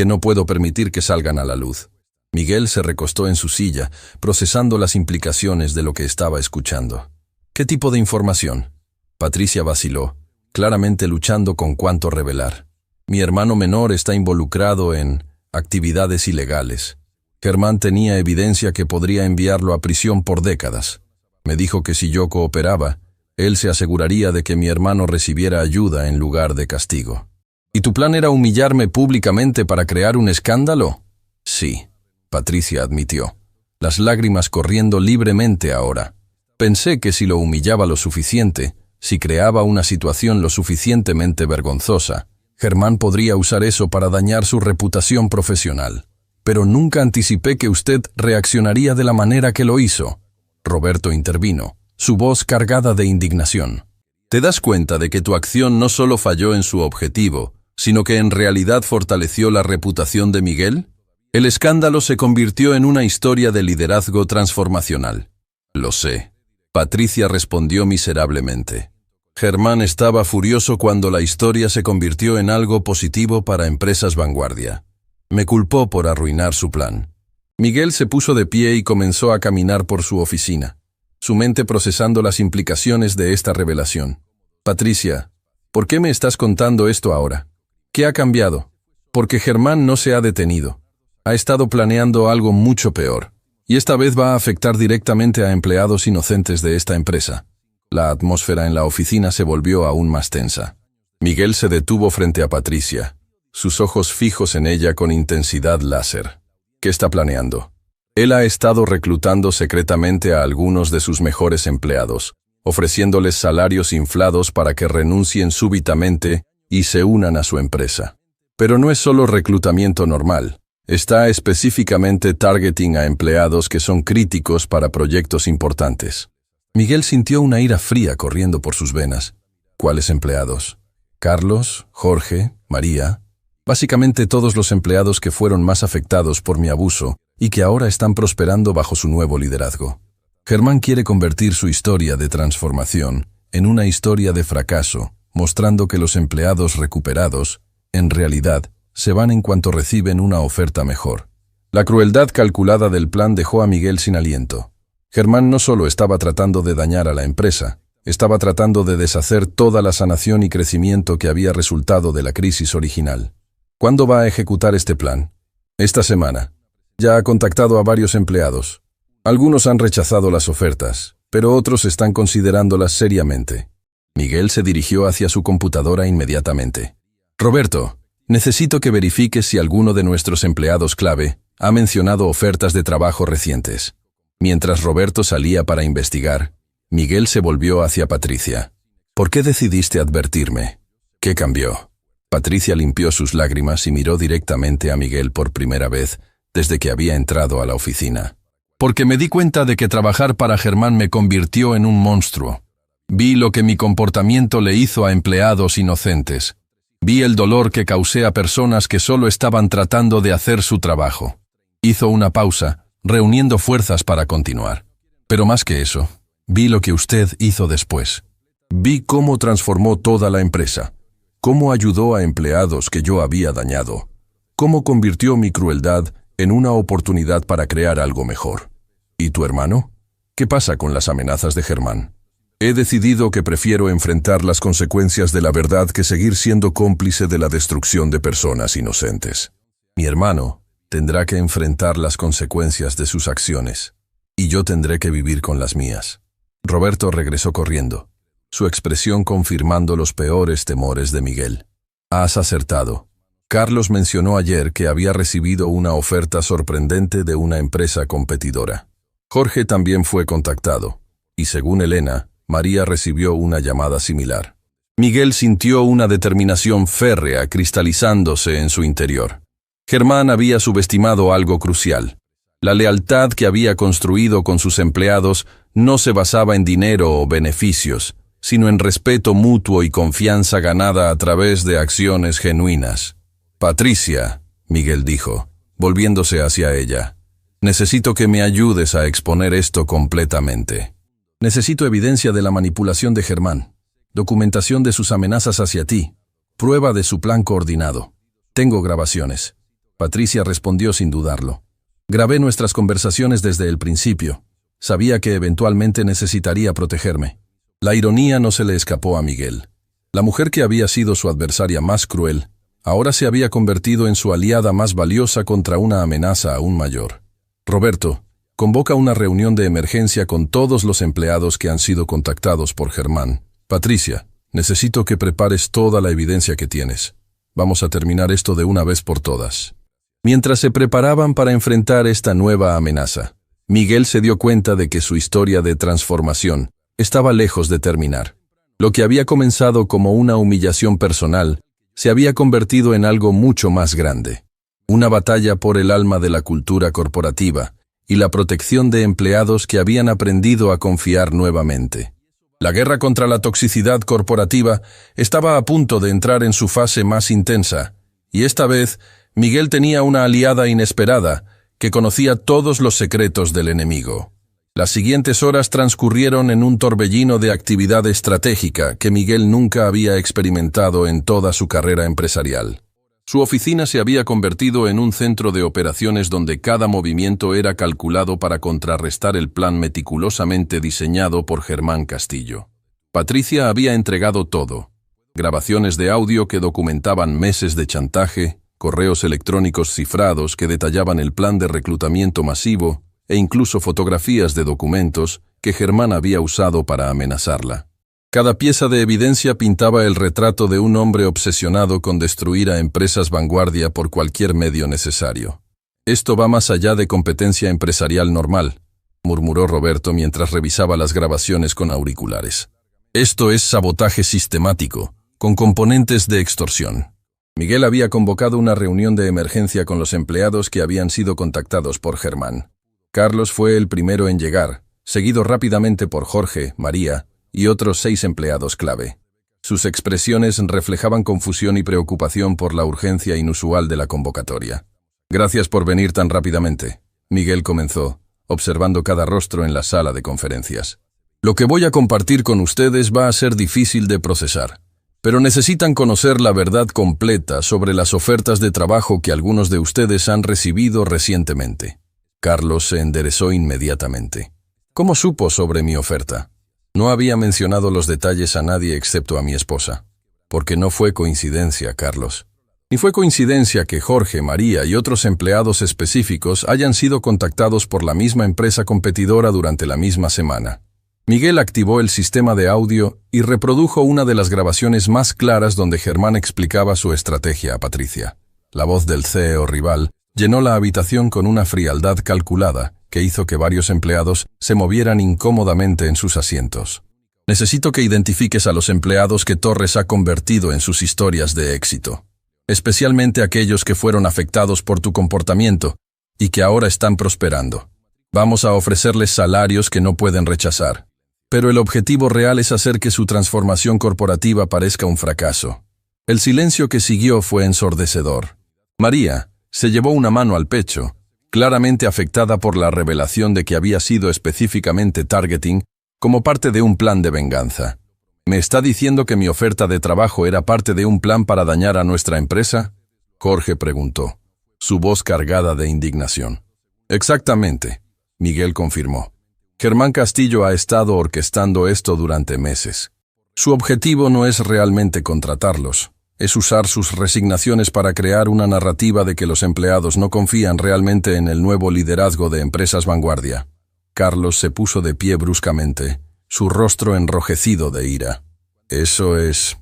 no puedo permitir que salgan a la luz. Miguel se recostó en su silla, procesando las implicaciones de lo que estaba escuchando. ¿Qué tipo de información? Patricia vaciló, claramente luchando con cuánto revelar. Mi hermano menor está involucrado en actividades ilegales. Germán tenía evidencia que podría enviarlo a prisión por décadas. Me dijo que si yo cooperaba, él se aseguraría de que mi hermano recibiera ayuda en lugar de castigo. ¿Y tu plan era humillarme públicamente para crear un escándalo? Sí, Patricia admitió, las lágrimas corriendo libremente ahora. Pensé que si lo humillaba lo suficiente, si creaba una situación lo suficientemente vergonzosa, Germán podría usar eso para dañar su reputación profesional. Pero nunca anticipé que usted reaccionaría de la manera que lo hizo. Roberto intervino, su voz cargada de indignación. ¿Te das cuenta de que tu acción no solo falló en su objetivo, sino que en realidad fortaleció la reputación de Miguel? El escándalo se convirtió en una historia de liderazgo transformacional. Lo sé. Patricia respondió miserablemente. Germán estaba furioso cuando la historia se convirtió en algo positivo para Empresas Vanguardia. Me culpó por arruinar su plan. Miguel se puso de pie y comenzó a caminar por su oficina, su mente procesando las implicaciones de esta revelación. Patricia, ¿por qué me estás contando esto ahora? ¿Qué ha cambiado? Porque Germán no se ha detenido. Ha estado planeando algo mucho peor, y esta vez va a afectar directamente a empleados inocentes de esta empresa. La atmósfera en la oficina se volvió aún más tensa. Miguel se detuvo frente a Patricia, sus ojos fijos en ella con intensidad láser. ¿Qué está planeando? Él ha estado reclutando secretamente a algunos de sus mejores empleados, ofreciéndoles salarios inflados para que renuncien súbitamente y se unan a su empresa. Pero no es solo reclutamiento normal. Está específicamente targeting a empleados que son críticos para proyectos importantes. Miguel sintió una ira fría corriendo por sus venas. ¿Cuáles empleados? Carlos, Jorge, María. Básicamente todos los empleados que fueron más afectados por mi abuso y que ahora están prosperando bajo su nuevo liderazgo. Germán quiere convertir su historia de transformación en una historia de fracaso, mostrando que los empleados recuperados, en realidad, se van en cuanto reciben una oferta mejor. La crueldad calculada del plan dejó a Miguel sin aliento. Germán no solo estaba tratando de dañar a la empresa, estaba tratando de deshacer toda la sanación y crecimiento que había resultado de la crisis original. ¿Cuándo va a ejecutar este plan? Esta semana. Ya ha contactado a varios empleados. Algunos han rechazado las ofertas, pero otros están considerándolas seriamente. Miguel se dirigió hacia su computadora inmediatamente. Roberto, necesito que verifiques si alguno de nuestros empleados clave ha mencionado ofertas de trabajo recientes. Mientras Roberto salía para investigar, Miguel se volvió hacia Patricia. ¿Por qué decidiste advertirme? ¿Qué cambió? Patricia limpió sus lágrimas y miró directamente a Miguel por primera vez desde que había entrado a la oficina. Porque me di cuenta de que trabajar para Germán me convirtió en un monstruo. Vi lo que mi comportamiento le hizo a empleados inocentes. Vi el dolor que causé a personas que solo estaban tratando de hacer su trabajo. Hizo una pausa, reuniendo fuerzas para continuar. Pero más que eso, vi lo que usted hizo después. Vi cómo transformó toda la empresa, cómo ayudó a empleados que yo había dañado, cómo convirtió mi crueldad en una oportunidad para crear algo mejor. ¿Y tu hermano? ¿Qué pasa con las amenazas de Germán? He decidido que prefiero enfrentar las consecuencias de la verdad que seguir siendo cómplice de la destrucción de personas inocentes. Mi hermano tendrá que enfrentar las consecuencias de sus acciones, y yo tendré que vivir con las mías. Roberto regresó corriendo, su expresión confirmando los peores temores de Miguel. Has acertado. Carlos mencionó ayer que había recibido una oferta sorprendente de una empresa competidora. Jorge también fue contactado, y según Elena, María recibió una llamada similar. Miguel sintió una determinación férrea cristalizándose en su interior. Germán había subestimado algo crucial. La lealtad que había construido con sus empleados no se basaba en dinero o beneficios, sino en respeto mutuo y confianza ganada a través de acciones genuinas. Patricia, Miguel dijo, volviéndose hacia ella, necesito que me ayudes a exponer esto completamente. Necesito evidencia de la manipulación de Germán, documentación de sus amenazas hacia ti, prueba de su plan coordinado. Tengo grabaciones. Patricia respondió sin dudarlo. Grabé nuestras conversaciones desde el principio. Sabía que eventualmente necesitaría protegerme. La ironía no se le escapó a Miguel. La mujer que había sido su adversaria más cruel, ahora se había convertido en su aliada más valiosa contra una amenaza aún mayor. Roberto, convoca una reunión de emergencia con todos los empleados que han sido contactados por Germán. Patricia, necesito que prepares toda la evidencia que tienes. Vamos a terminar esto de una vez por todas. Mientras se preparaban para enfrentar esta nueva amenaza, Miguel se dio cuenta de que su historia de transformación estaba lejos de terminar. Lo que había comenzado como una humillación personal se había convertido en algo mucho más grande. Una batalla por el alma de la cultura corporativa y la protección de empleados que habían aprendido a confiar nuevamente. La guerra contra la toxicidad corporativa estaba a punto de entrar en su fase más intensa, y esta vez Miguel tenía una aliada inesperada, que conocía todos los secretos del enemigo. Las siguientes horas transcurrieron en un torbellino de actividad estratégica que Miguel nunca había experimentado en toda su carrera empresarial. Su oficina se había convertido en un centro de operaciones donde cada movimiento era calculado para contrarrestar el plan meticulosamente diseñado por Germán Castillo. Patricia había entregado todo: grabaciones de audio que documentaban meses de chantaje, correos electrónicos cifrados que detallaban el plan de reclutamiento masivo e incluso fotografías de documentos que Germán había usado para amenazarla. Cada pieza de evidencia pintaba el retrato de un hombre obsesionado con destruir a empresas vanguardia por cualquier medio necesario. «Esto va más allá de competencia empresarial normal», murmuró Roberto mientras revisaba las grabaciones con auriculares. «Esto es sabotaje sistemático, con componentes de extorsión». Miguel había convocado una reunión de emergencia con los empleados que habían sido contactados por Germán. Carlos fue el primero en llegar, seguido rápidamente por Jorge, María y otros 6 empleados clave. Sus expresiones reflejaban confusión y preocupación por la urgencia inusual de la convocatoria. «Gracias por venir tan rápidamente», Miguel comenzó, observando cada rostro en la sala de conferencias. «Lo que voy a compartir con ustedes va a ser difícil de procesar, pero necesitan conocer la verdad completa sobre las ofertas de trabajo que algunos de ustedes han recibido recientemente». Carlos se enderezó inmediatamente. «¿Cómo supo sobre mi oferta?» No había mencionado los detalles a nadie excepto a mi esposa. «Porque no fue coincidencia, Carlos. Ni fue coincidencia que Jorge, María y otros empleados específicos hayan sido contactados por la misma empresa competidora durante la misma semana». Miguel activó el sistema de audio y reprodujo una de las grabaciones más claras donde Germán explicaba su estrategia a Patricia. La voz del CEO rival llenó la habitación con una frialdad calculada que hizo que varios empleados se movieran incómodamente en sus asientos. «Necesito que identifiques a los empleados que Torres ha convertido en sus historias de éxito, especialmente aquellos que fueron afectados por tu comportamiento y que ahora están prosperando. Vamos a ofrecerles salarios que no pueden rechazar. Pero el objetivo real es hacer que su transformación corporativa parezca un fracaso». El silencio que siguió fue ensordecedor. María se llevó una mano al pecho, claramente afectada por la revelación de que había sido específicamente targeting como parte de un plan de venganza. «¿Me está diciendo que mi oferta de trabajo era parte de un plan para dañar a nuestra empresa?», Jorge preguntó, su voz cargada de indignación. «Exactamente», Miguel confirmó. «Germán Castillo ha estado orquestando esto durante meses. Su objetivo no es realmente contratarlos, es usar sus resignaciones para crear una narrativa de que los empleados no confían realmente en el nuevo liderazgo de empresas vanguardia». Carlos se puso de pie bruscamente, su rostro enrojecido de ira. Eso es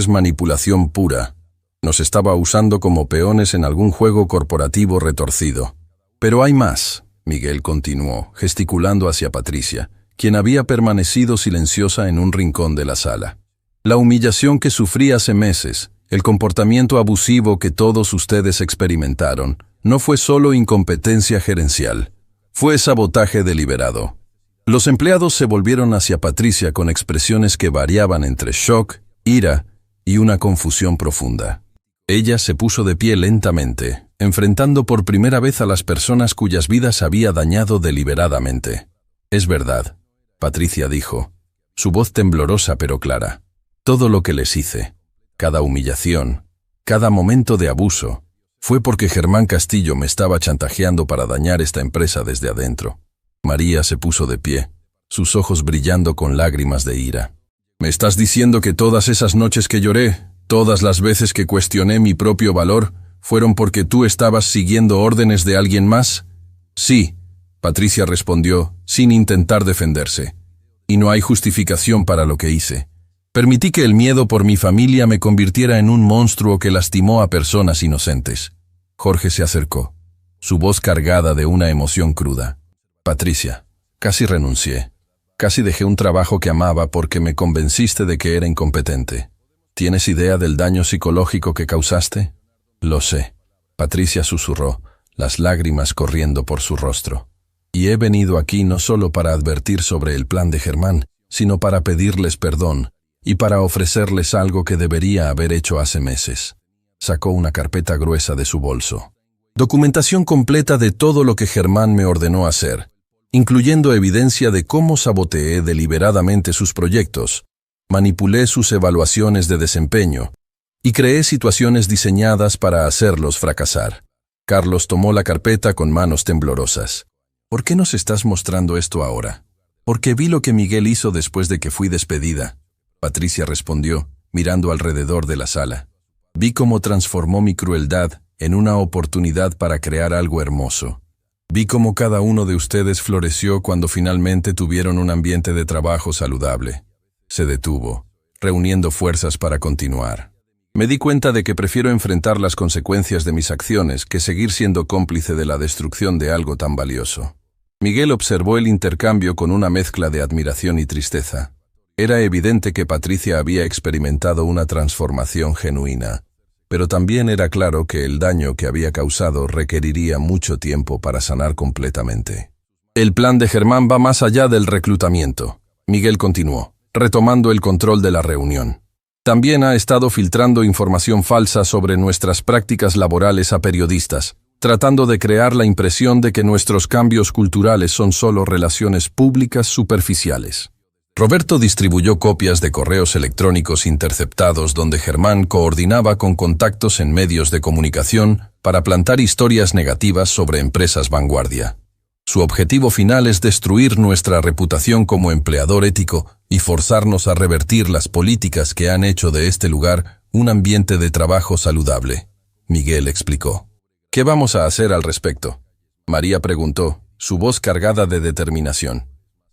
manipulación pura. Nos estaba usando como peones en algún juego corporativo retorcido». «Pero hay más», Miguel continuó, gesticulando hacia Patricia, quien había permanecido silenciosa en un rincón de la sala. «La humillación que sufrí hace meses, el comportamiento abusivo que todos ustedes experimentaron, no fue solo incompetencia gerencial, fue sabotaje deliberado». Los empleados se volvieron hacia Patricia con expresiones que variaban entre shock, ira y una confusión profunda. Ella se puso de pie lentamente, enfrentando por primera vez a las personas cuyas vidas había dañado deliberadamente. «Es verdad», Patricia dijo, su voz temblorosa pero clara. «Todo lo que les hice, cada humillación, cada momento de abuso, fue porque Germán Castillo me estaba chantajeando para dañar esta empresa desde adentro». María se puso de pie, sus ojos brillando con lágrimas de ira. «¿Me estás diciendo que todas esas noches que lloré, todas las veces que cuestioné mi propio valor, fueron porque tú estabas siguiendo órdenes de alguien más?» «Sí», Patricia respondió, sin intentar defenderse. «Y no hay justificación para lo que hice. Permití que el miedo por mi familia me convirtiera en un monstruo que lastimó a personas inocentes». Jorge se acercó, su voz cargada de una emoción cruda. «Patricia, casi renuncié. Casi dejé un trabajo que amaba porque me convenciste de que era incompetente. ¿Tienes idea del daño psicológico que causaste?» «Lo sé», Patricia susurró, las lágrimas corriendo por su rostro. «Y he venido aquí no solo para advertir sobre el plan de Germán, sino para pedirles perdón y para ofrecerles algo que debería haber hecho hace meses. Sacó una carpeta gruesa de su bolso. Documentación completa de todo lo que Germán me ordenó hacer, incluyendo evidencia de cómo saboteé deliberadamente sus proyectos, manipulé sus evaluaciones de desempeño y creé situaciones diseñadas para hacerlos fracasar. Carlos tomó la carpeta con manos temblorosas. ¿Por qué nos estás mostrando esto ahora? Porque vi lo que Miguel hizo después de que fui despedida. Patricia respondió, mirando alrededor de la sala. Vi cómo transformó mi crueldad en una oportunidad para crear algo hermoso. Vi cómo cada uno de ustedes floreció cuando finalmente tuvieron un ambiente de trabajo saludable. Se detuvo, reuniendo fuerzas para continuar. Me di cuenta de que prefiero enfrentar las consecuencias de mis acciones que seguir siendo cómplice de la destrucción de algo tan valioso. Miguel observó el intercambio con una mezcla de admiración y tristeza. Era evidente que Patricia había experimentado una transformación genuina, pero también era claro que el daño que había causado requeriría mucho tiempo para sanar completamente. El plan de Germán va más allá del reclutamiento, Miguel continuó, retomando el control de la reunión. También ha estado filtrando información falsa sobre nuestras prácticas laborales a periodistas, tratando de crear la impresión de que nuestros cambios culturales son solo relaciones públicas superficiales. Roberto distribuyó copias de correos electrónicos interceptados donde Germán coordinaba con contactos en medios de comunicación para plantar historias negativas sobre empresas vanguardia. Su objetivo final es destruir nuestra reputación como empleador ético y forzarnos a revertir las políticas que han hecho de este lugar un ambiente de trabajo saludable. Miguel explicó. ¿Qué vamos a hacer al respecto? María preguntó, su voz cargada de determinación.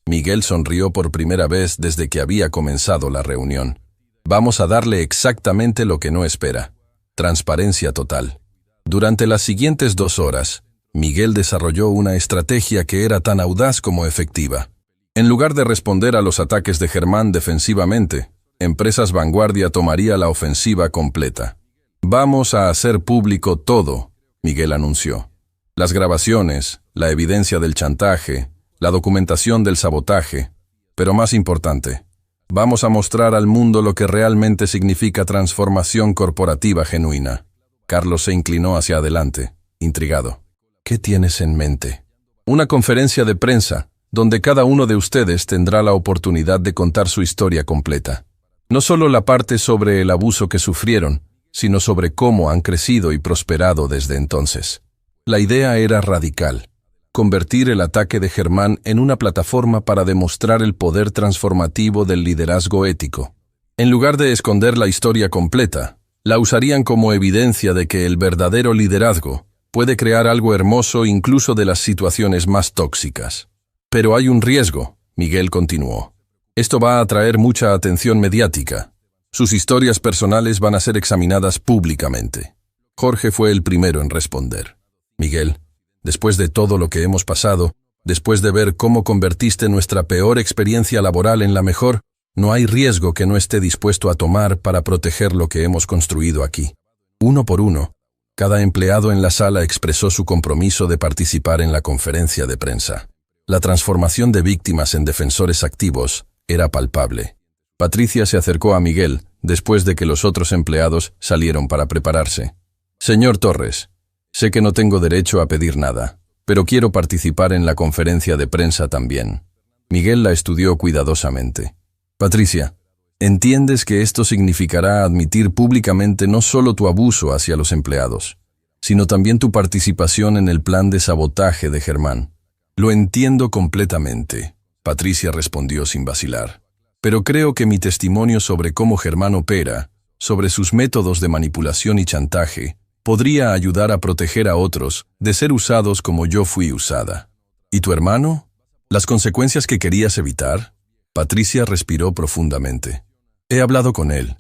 Miguel sonrió por primera vez desde que había comenzado la reunión. Vamos a darle exactamente lo que no espera. Transparencia total. Durante las siguientes 2 horas, Miguel desarrolló una estrategia que era tan audaz como efectiva. En lugar de responder a los ataques de Germán defensivamente, Empresas Vanguardia tomaría la ofensiva completa. Vamos a hacer público todo, Miguel anunció. Las grabaciones, la evidencia del chantaje, la documentación del sabotaje, pero más importante, vamos a mostrar al mundo lo que realmente significa transformación corporativa genuina. Carlos se inclinó hacia adelante, intrigado. ¿Qué tienes en mente? Una conferencia de prensa, donde cada uno de ustedes tendrá la oportunidad de contar su historia completa. No solo la parte sobre el abuso que sufrieron, sino sobre cómo han crecido y prosperado desde entonces. La idea era radical. Convertir el ataque de Germán en una plataforma para demostrar el poder transformativo del liderazgo ético. En lugar de esconder la historia completa, la usarían como evidencia de que el verdadero liderazgo puede crear algo hermoso incluso de las situaciones más tóxicas. Pero hay un riesgo, Miguel continuó. Esto va a atraer mucha atención mediática. Sus historias personales van a ser examinadas públicamente. Jorge fue el primero en responder. Miguel, después de todo lo que hemos pasado, después de ver cómo convertiste nuestra peor experiencia laboral en la mejor, no hay riesgo que no esté dispuesto a tomar para proteger lo que hemos construido aquí. Uno por uno, cada empleado en la sala expresó su compromiso de participar en la conferencia de prensa. La transformación de víctimas en defensores activos era palpable. Patricia se acercó a Miguel después de que los otros empleados salieron para prepararse. Señor Torres, sé que no tengo derecho a pedir nada, pero quiero participar en la conferencia de prensa también. Miguel la estudió cuidadosamente. Patricia, ¿entiendes que esto significará admitir públicamente no solo tu abuso hacia los empleados, sino también tu participación en el plan de sabotaje de Germán? Lo entiendo completamente, Patricia respondió sin vacilar. Pero creo que mi testimonio sobre cómo Germán opera, sobre sus métodos de manipulación y chantaje, podría ayudar a proteger a otros de ser usados como yo fui usada. ¿Y tu hermano? ¿Las consecuencias que querías evitar? Patricia respiró profundamente. He hablado con él.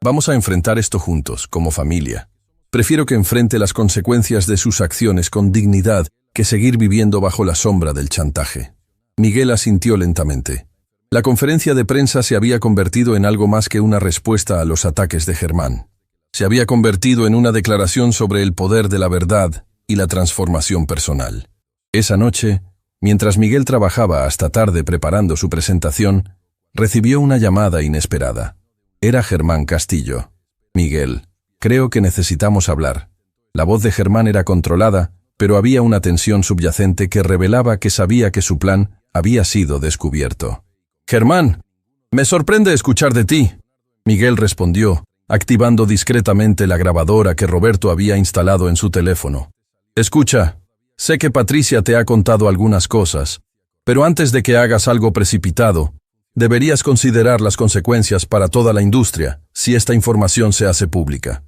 Vamos a enfrentar esto juntos, como familia. Prefiero que enfrente las consecuencias de sus acciones con dignidad que seguir viviendo bajo la sombra del chantaje. Miguel asintió lentamente. La conferencia de prensa se había convertido en algo más que una respuesta a los ataques de Germán. Se había convertido en una declaración sobre el poder de la verdad y la transformación personal. Esa noche, mientras Miguel trabajaba hasta tarde preparando su presentación, recibió una llamada inesperada. Era Germán Castillo. Miguel, Creo que necesitamos hablar. La voz de Germán era controlada, pero había una tensión subyacente que revelaba que sabía que su plan había sido descubierto. «Germán, me sorprende escuchar de ti», Miguel respondió, activando discretamente la grabadora que Roberto había instalado en su teléfono. «Escucha, sé que Patricia te ha contado algunas cosas, pero antes de que hagas algo precipitado, deberías considerar las consecuencias para toda la industria si esta información se hace pública».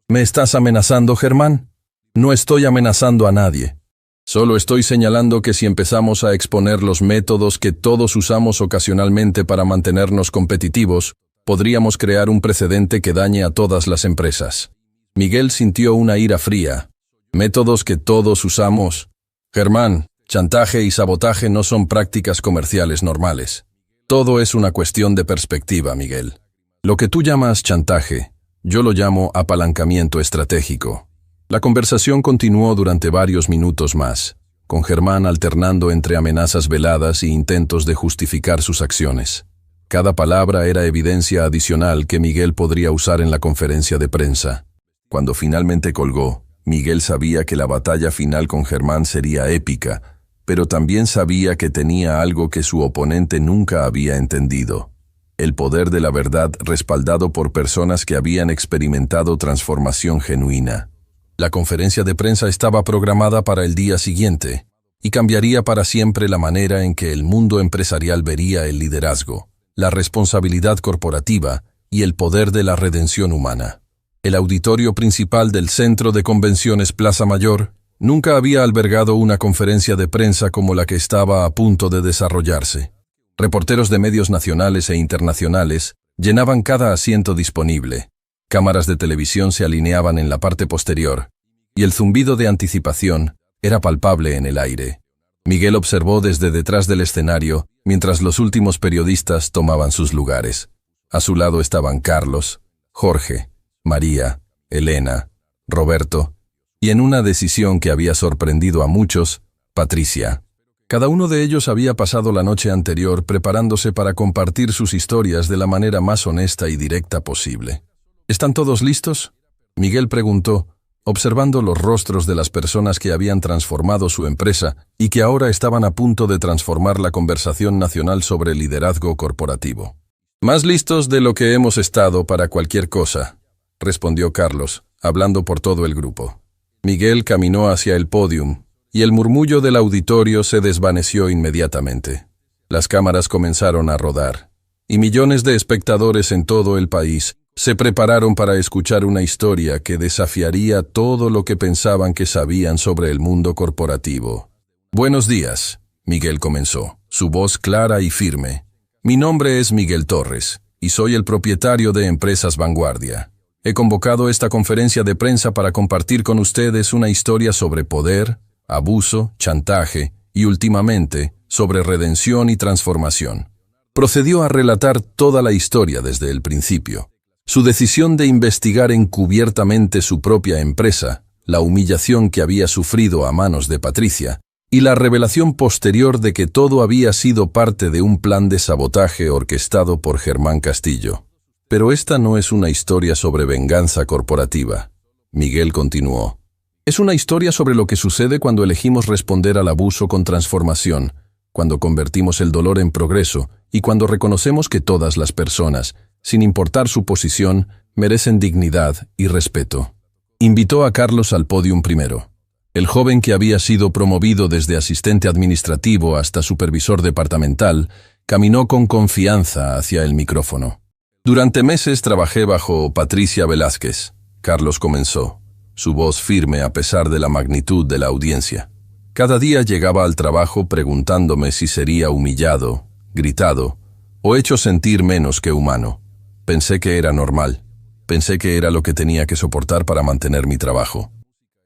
«¿Me estás amenazando, Germán?» «No estoy amenazando a nadie. Solo estoy señalando que si empezamos a exponer los métodos que todos usamos ocasionalmente para mantenernos competitivos, podríamos crear un precedente que dañe a todas las empresas». Miguel sintió una ira fría. «¿Métodos que todos usamos? Germán, chantaje y sabotaje no son prácticas comerciales normales. Todo es una cuestión de perspectiva, Miguel. Lo que tú llamas chantaje, yo lo llamo apalancamiento estratégico». La conversación continuó durante varios minutos más, con Germán alternando entre amenazas veladas e intentos de justificar sus acciones. Cada palabra era evidencia adicional que Miguel podría usar en la conferencia de prensa. Cuando finalmente colgó, Miguel sabía que la batalla final con Germán sería épica, pero también sabía que tenía algo que su oponente nunca había entendido: el poder de la verdad respaldado por personas que habían experimentado transformación genuina. La conferencia de prensa estaba programada para el día siguiente, y cambiaría para siempre la manera en que el mundo empresarial vería el liderazgo, la responsabilidad corporativa y el poder de la redención humana. El auditorio principal del Centro de Convenciones Plaza Mayor nunca había albergado una conferencia de prensa como la que estaba a punto de desarrollarse. Reporteros de medios nacionales e internacionales llenaban cada asiento disponible. Cámaras de televisión se alineaban en la parte posterior, y el zumbido de anticipación era palpable en el aire. Miguel observó desde detrás del escenario mientras los últimos periodistas tomaban sus lugares. A su lado estaban Carlos, Jorge, María, Elena, Roberto, y en una decisión que había sorprendido a muchos, Patricia. Cada uno de ellos había pasado la noche anterior preparándose para compartir sus historias de la manera más honesta y directa posible. ¿Están todos listos?, Miguel preguntó, observando los rostros de las personas que habían transformado su empresa y que ahora estaban a punto de transformar la conversación nacional sobre liderazgo corporativo. «Más listos de lo que hemos estado para cualquier cosa», respondió Carlos, hablando por todo el grupo. Miguel caminó hacia el pódium, y el murmullo del auditorio se desvaneció inmediatamente. Las cámaras comenzaron a rodar, y millones de espectadores en todo el país se prepararon para escuchar una historia que desafiaría todo lo que pensaban que sabían sobre el mundo corporativo. «Buenos días», Miguel comenzó, su voz clara y firme. «Mi nombre es Miguel Torres, y soy el propietario de Empresas Vanguardia. He convocado esta conferencia de prensa para compartir con ustedes una historia sobre poder, abuso, chantaje y, últimamente, sobre redención y transformación». Procedió a relatar toda la historia desde el principio. Su decisión de investigar encubiertamente su propia empresa, la humillación que había sufrido a manos de Patricia, y la revelación posterior de que todo había sido parte de un plan de sabotaje orquestado por Germán Castillo. «Pero esta no es una historia sobre venganza corporativa», Miguel continuó. «Es una historia sobre lo que sucede cuando elegimos responder al abuso con transformación, cuando convertimos el dolor en progreso y cuando reconocemos que todas las personas, sin importar su posición, merecen dignidad y respeto». Invitó a Carlos al pódium primero. El joven, que había sido promovido desde asistente administrativo hasta supervisor departamental, caminó con confianza hacia el micrófono. «Durante meses trabajé bajo Patricia Velázquez», Carlos comenzó, su voz firme a pesar de la magnitud de la audiencia. «Cada día llegaba al trabajo preguntándome si sería humillado, gritado o hecho sentir menos que humano. Pensé que era normal. Pensé que era lo que tenía que soportar para mantener mi trabajo».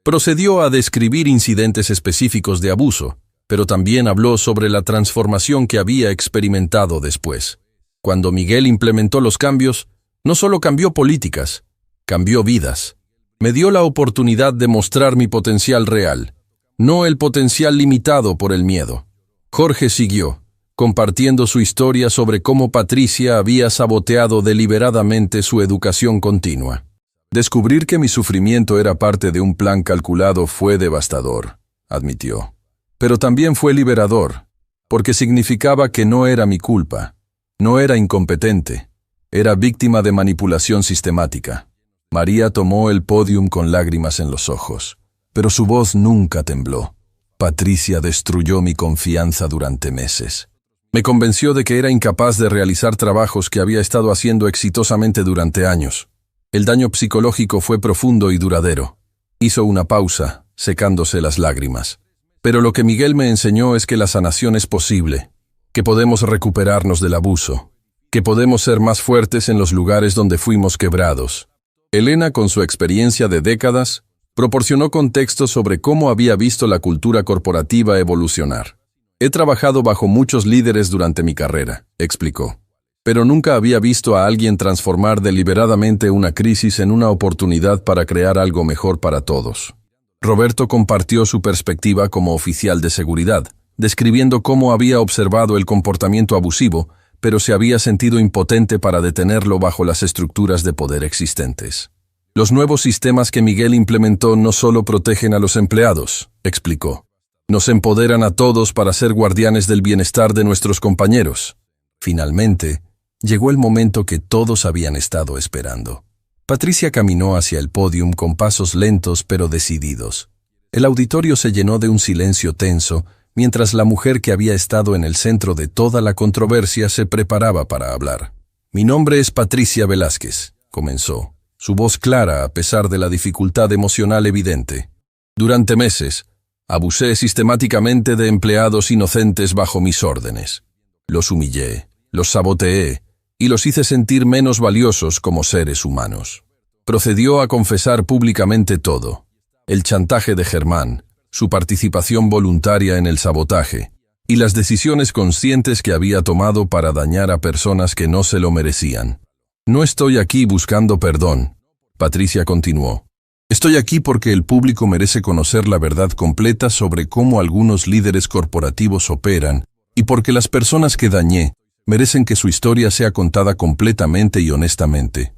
Procedió a describir incidentes específicos de abuso, pero también habló sobre la transformación que había experimentado después. Cuando Miguel implementó los cambios, no solo cambió políticas, cambió vidas. Me dio la oportunidad de mostrar mi potencial real, no el potencial limitado por el miedo. Jorge siguió, compartiendo su historia sobre cómo Patricia había saboteado deliberadamente su educación continua. Descubrir que mi sufrimiento era parte de un plan calculado fue devastador, admitió. Pero también fue liberador, porque significaba que no era mi culpa, no era incompetente, era víctima de manipulación sistemática. María tomó el pódium con lágrimas en los ojos, pero su voz nunca tembló. Patricia destruyó mi confianza durante meses. Me convenció de que era incapaz de realizar trabajos que había estado haciendo exitosamente durante años. El daño psicológico fue profundo y duradero. Hizo una pausa, secándose las lágrimas. Pero lo que Miguel me enseñó es que la sanación es posible, que podemos recuperarnos del abuso, que podemos ser más fuertes en los lugares donde fuimos quebrados. Elena, con su experiencia de décadas, proporcionó contexto sobre cómo había visto la cultura corporativa evolucionar. He trabajado bajo muchos líderes durante mi carrera, explicó, pero nunca había visto a alguien transformar deliberadamente una crisis en una oportunidad para crear algo mejor para todos. Roberto compartió su perspectiva como oficial de seguridad, describiendo cómo había observado el comportamiento abusivo, pero se había sentido impotente para detenerlo bajo las estructuras de poder existentes. Los nuevos sistemas que Miguel implementó no solo protegen a los empleados, explicó. Nos empoderan a todos para ser guardianes del bienestar de nuestros compañeros. Finalmente, llegó el momento que todos habían estado esperando. Patricia caminó hacia el pódium con pasos lentos pero decididos. El auditorio se llenó de un silencio tenso, mientras la mujer que había estado en el centro de toda la controversia se preparaba para hablar. «Mi nombre es Patricia Velázquez», comenzó, su voz clara a pesar de la dificultad emocional evidente. «Durante meses, abusé sistemáticamente de empleados inocentes bajo mis órdenes. Los humillé, los saboteé y los hice sentir menos valiosos como seres humanos». Procedió a confesar públicamente todo: el chantaje de Germán, su participación voluntaria en el sabotaje y las decisiones conscientes que había tomado para dañar a personas que no se lo merecían. «No estoy aquí buscando perdón», Patricia continuó. «Estoy aquí porque el público merece conocer la verdad completa sobre cómo algunos líderes corporativos operan y porque las personas que dañé merecen que su historia sea contada completamente y honestamente».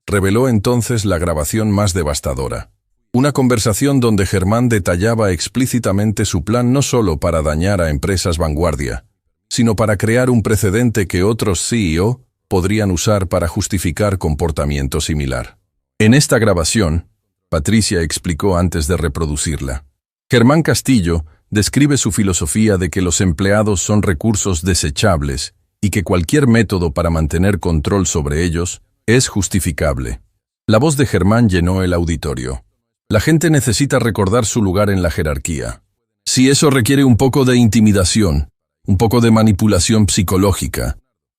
Reveló entonces la grabación más devastadora. Una conversación donde Germán detallaba explícitamente su plan no solo para dañar a empresas vanguardia, sino para crear un precedente que otros CEO podrían usar para justificar comportamiento similar. En esta grabación, Patricia explicó antes de reproducirla, Germán Castillo describe su filosofía de que los empleados son recursos desechables y que cualquier método para mantener control sobre ellos es justificable. La voz de Germán llenó el auditorio. La gente necesita recordar su lugar en la jerarquía. Si eso requiere un poco de intimidación, un poco de manipulación psicológica,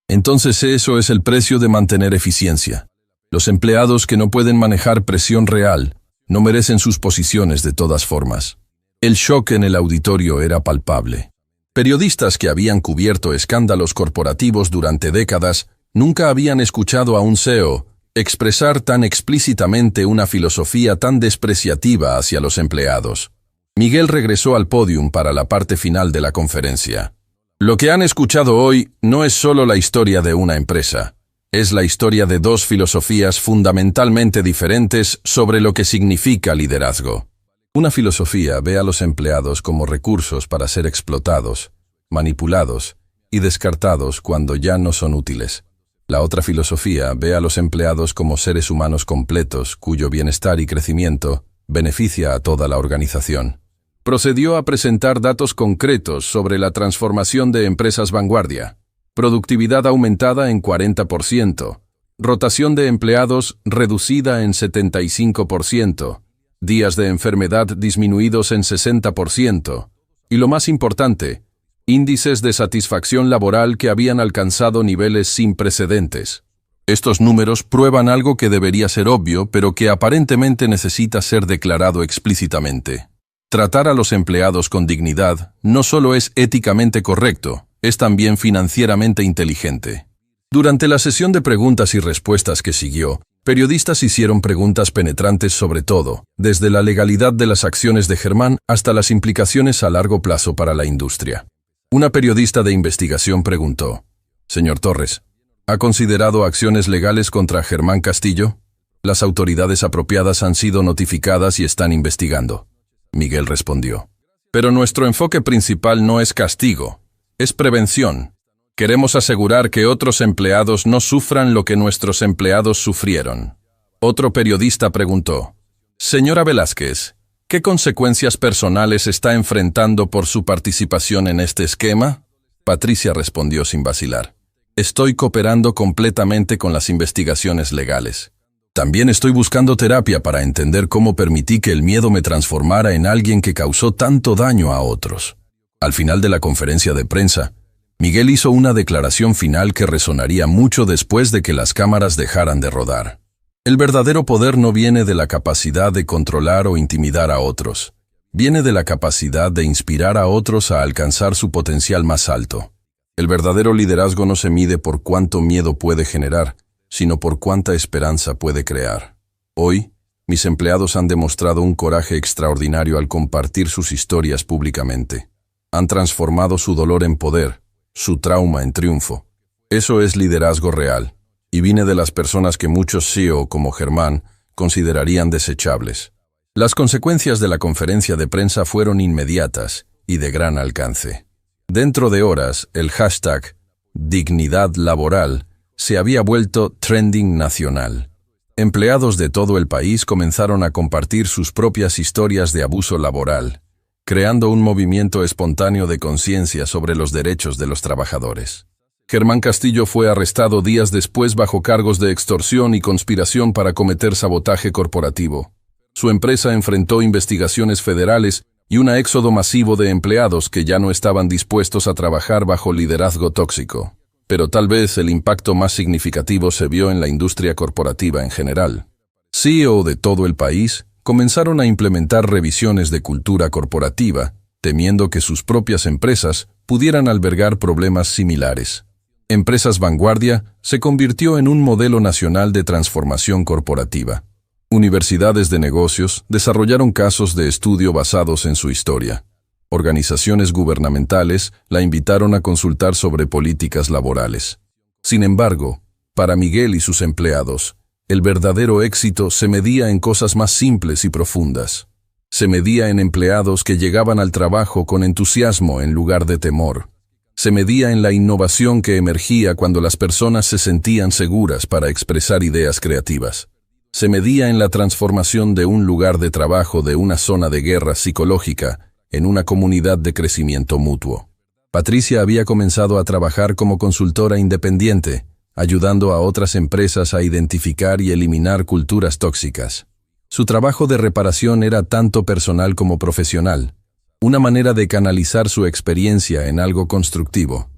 entonces eso es el precio de mantener eficiencia. Los empleados que no pueden manejar presión real no merecen sus posiciones de todas formas. El shock en el auditorio era palpable. Periodistas que habían cubierto escándalos corporativos durante décadas nunca habían escuchado a un CEO expresar tan explícitamente una filosofía tan despreciativa hacia los empleados. Miguel regresó al pódium para la parte final de la conferencia. Lo que han escuchado hoy no es solo la historia de una empresa, es la historia de dos filosofías fundamentalmente diferentes sobre lo que significa liderazgo. Una filosofía ve a los empleados como recursos para ser explotados, manipulados y descartados cuando ya no son útiles. La otra filosofía ve a los empleados como seres humanos completos, cuyo bienestar y crecimiento beneficia a toda la organización. Procedió a presentar datos concretos sobre la transformación de empresas vanguardia. Productividad aumentada en 40%, rotación de empleados reducida en 75%, días de enfermedad disminuidos en 60%, y lo más importante, índices de satisfacción laboral que habían alcanzado niveles sin precedentes. Estos números prueban algo que debería ser obvio, pero que aparentemente necesita ser declarado explícitamente. Tratar a los empleados con dignidad no solo es éticamente correcto, es también financieramente inteligente. Durante la sesión de preguntas y respuestas que siguió, periodistas hicieron preguntas penetrantes sobre todo, desde la legalidad de las acciones de Germán hasta las implicaciones a largo plazo para la industria. Una periodista de investigación preguntó: «Señor Torres, ¿ha considerado acciones legales contra Germán Castillo?». Las autoridades apropiadas han sido notificadas y están investigando. Miguel respondió. Pero nuestro enfoque principal no es castigo, es prevención. Queremos asegurar que otros empleados no sufran lo que nuestros empleados sufrieron. Otro periodista preguntó, Señora Velázquez, ¿qué consecuencias personales está enfrentando por su participación en este esquema? Patricia respondió sin vacilar. Estoy cooperando completamente con las investigaciones legales. También estoy buscando terapia para entender cómo permití que el miedo me transformara en alguien que causó tanto daño a otros. Al final de la conferencia de prensa, Miguel hizo una declaración final que resonaría mucho después de que las cámaras dejaran de rodar. El verdadero poder no viene de la capacidad de controlar o intimidar a otros. Viene de la capacidad de inspirar a otros a alcanzar su potencial más alto. El verdadero liderazgo no se mide por cuánto miedo puede generar, sino por cuánta esperanza puede crear. Hoy, mis empleados han demostrado un coraje extraordinario al compartir sus historias públicamente. Han transformado su dolor en poder, su trauma en triunfo. Eso es liderazgo real, y viene de las personas que muchos CEO como Germán considerarían desechables. Las consecuencias de la conferencia de prensa fueron inmediatas y de gran alcance. Dentro de horas, el hashtag Dignidad Laboral se había vuelto trending nacional. Empleados de todo el país comenzaron a compartir sus propias historias de abuso laboral, creando un movimiento espontáneo de conciencia sobre los derechos de los trabajadores. Germán Castillo fue arrestado días después bajo cargos de extorsión y conspiración para cometer sabotaje corporativo. Su empresa enfrentó investigaciones federales y un éxodo masivo de empleados que ya no estaban dispuestos a trabajar bajo liderazgo tóxico. Pero tal vez el impacto más significativo se vio en la industria corporativa en general. CEO de todo el país comenzaron a implementar revisiones de cultura corporativa, temiendo que sus propias empresas pudieran albergar problemas similares. Empresas Vanguardia se convirtió en un modelo nacional de transformación corporativa. Universidades de negocios desarrollaron casos de estudio basados en su historia. Organizaciones gubernamentales la invitaron a consultar sobre políticas laborales. Sin embargo, para Miguel y sus empleados, el verdadero éxito se medía en cosas más simples y profundas. Se medía en empleados que llegaban al trabajo con entusiasmo en lugar de temor. Se medía en la innovación que emergía cuando las personas se sentían seguras para expresar ideas creativas. Se medía en la transformación de un lugar de trabajo de una zona de guerra psicológica en una comunidad de crecimiento mutuo. Patricia había comenzado a trabajar como consultora independiente, ayudando a otras empresas a identificar y eliminar culturas tóxicas. Su trabajo de reparación era tanto personal como profesional, una manera de canalizar su experiencia en algo constructivo.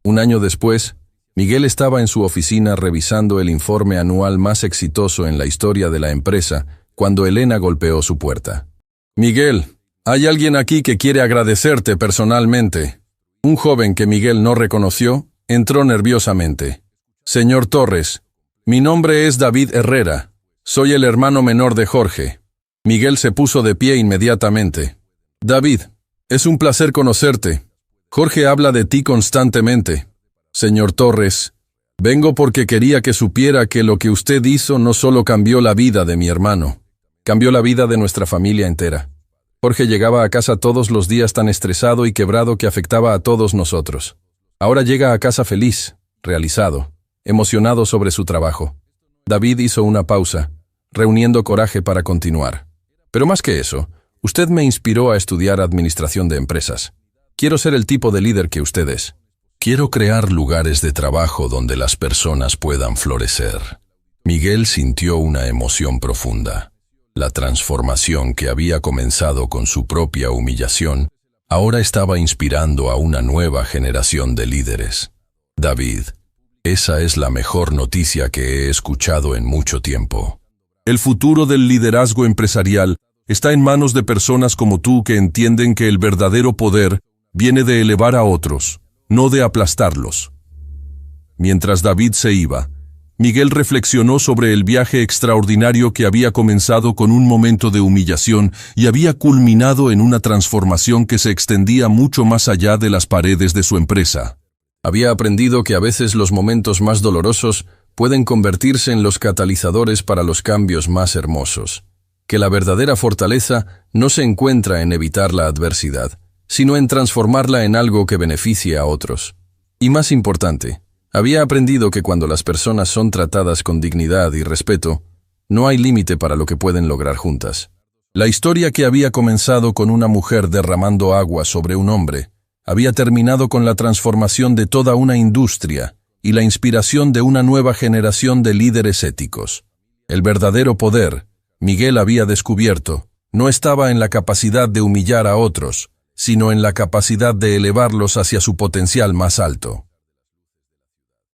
Un año después, Miguel estaba en su oficina revisando el informe anual más exitoso en la historia de la empresa cuando Elena golpeó su puerta. «Miguel, hay alguien aquí que quiere agradecerte personalmente». Un joven que Miguel no reconoció entró nerviosamente. «Señor Torres, mi nombre es David Herrera. Soy el hermano menor de Jorge». Miguel se puso de pie inmediatamente. «David, es un placer conocerte. Jorge habla de ti constantemente. Señor Torres, vengo porque quería que supiera que lo que usted hizo no solo cambió la vida de mi hermano, cambió la vida de nuestra familia entera. Jorge llegaba a casa todos los días tan estresado y quebrado que afectaba a todos nosotros. Ahora llega a casa feliz, realizado, emocionado sobre su trabajo». David hizo una pausa, reuniendo coraje para continuar. «Pero más que eso, usted me inspiró a estudiar administración de empresas. Quiero ser el tipo de líder que usted es. Quiero crear lugares de trabajo donde las personas puedan florecer». Miguel sintió una emoción profunda. La transformación que había comenzado con su propia humillación, ahora estaba inspirando a una nueva generación de líderes. «David, esa es la mejor noticia que he escuchado en mucho tiempo. El futuro del liderazgo empresarial está en manos de personas como tú que entienden que el verdadero poder viene de elevar a otros, no de aplastarlos». Mientras David se iba, Miguel reflexionó sobre el viaje extraordinario que había comenzado con un momento de humillación y había culminado en una transformación que se extendía mucho más allá de las paredes de su empresa. Había aprendido que a veces los momentos más dolorosos pueden convertirse en los catalizadores para los cambios más hermosos. Que la verdadera fortaleza no se encuentra en evitar la adversidad, sino en transformarla en algo que beneficie a otros. Y más importante, había aprendido que cuando las personas son tratadas con dignidad y respeto, no hay límite para lo que pueden lograr juntas. La historia que había comenzado con una mujer derramando agua sobre un hombre, había terminado con la transformación de toda una industria y la inspiración de una nueva generación de líderes éticos. El verdadero poder, Miguel había descubierto, no estaba en la capacidad de humillar a otros, sino en la capacidad de elevarlos hacia su potencial más alto.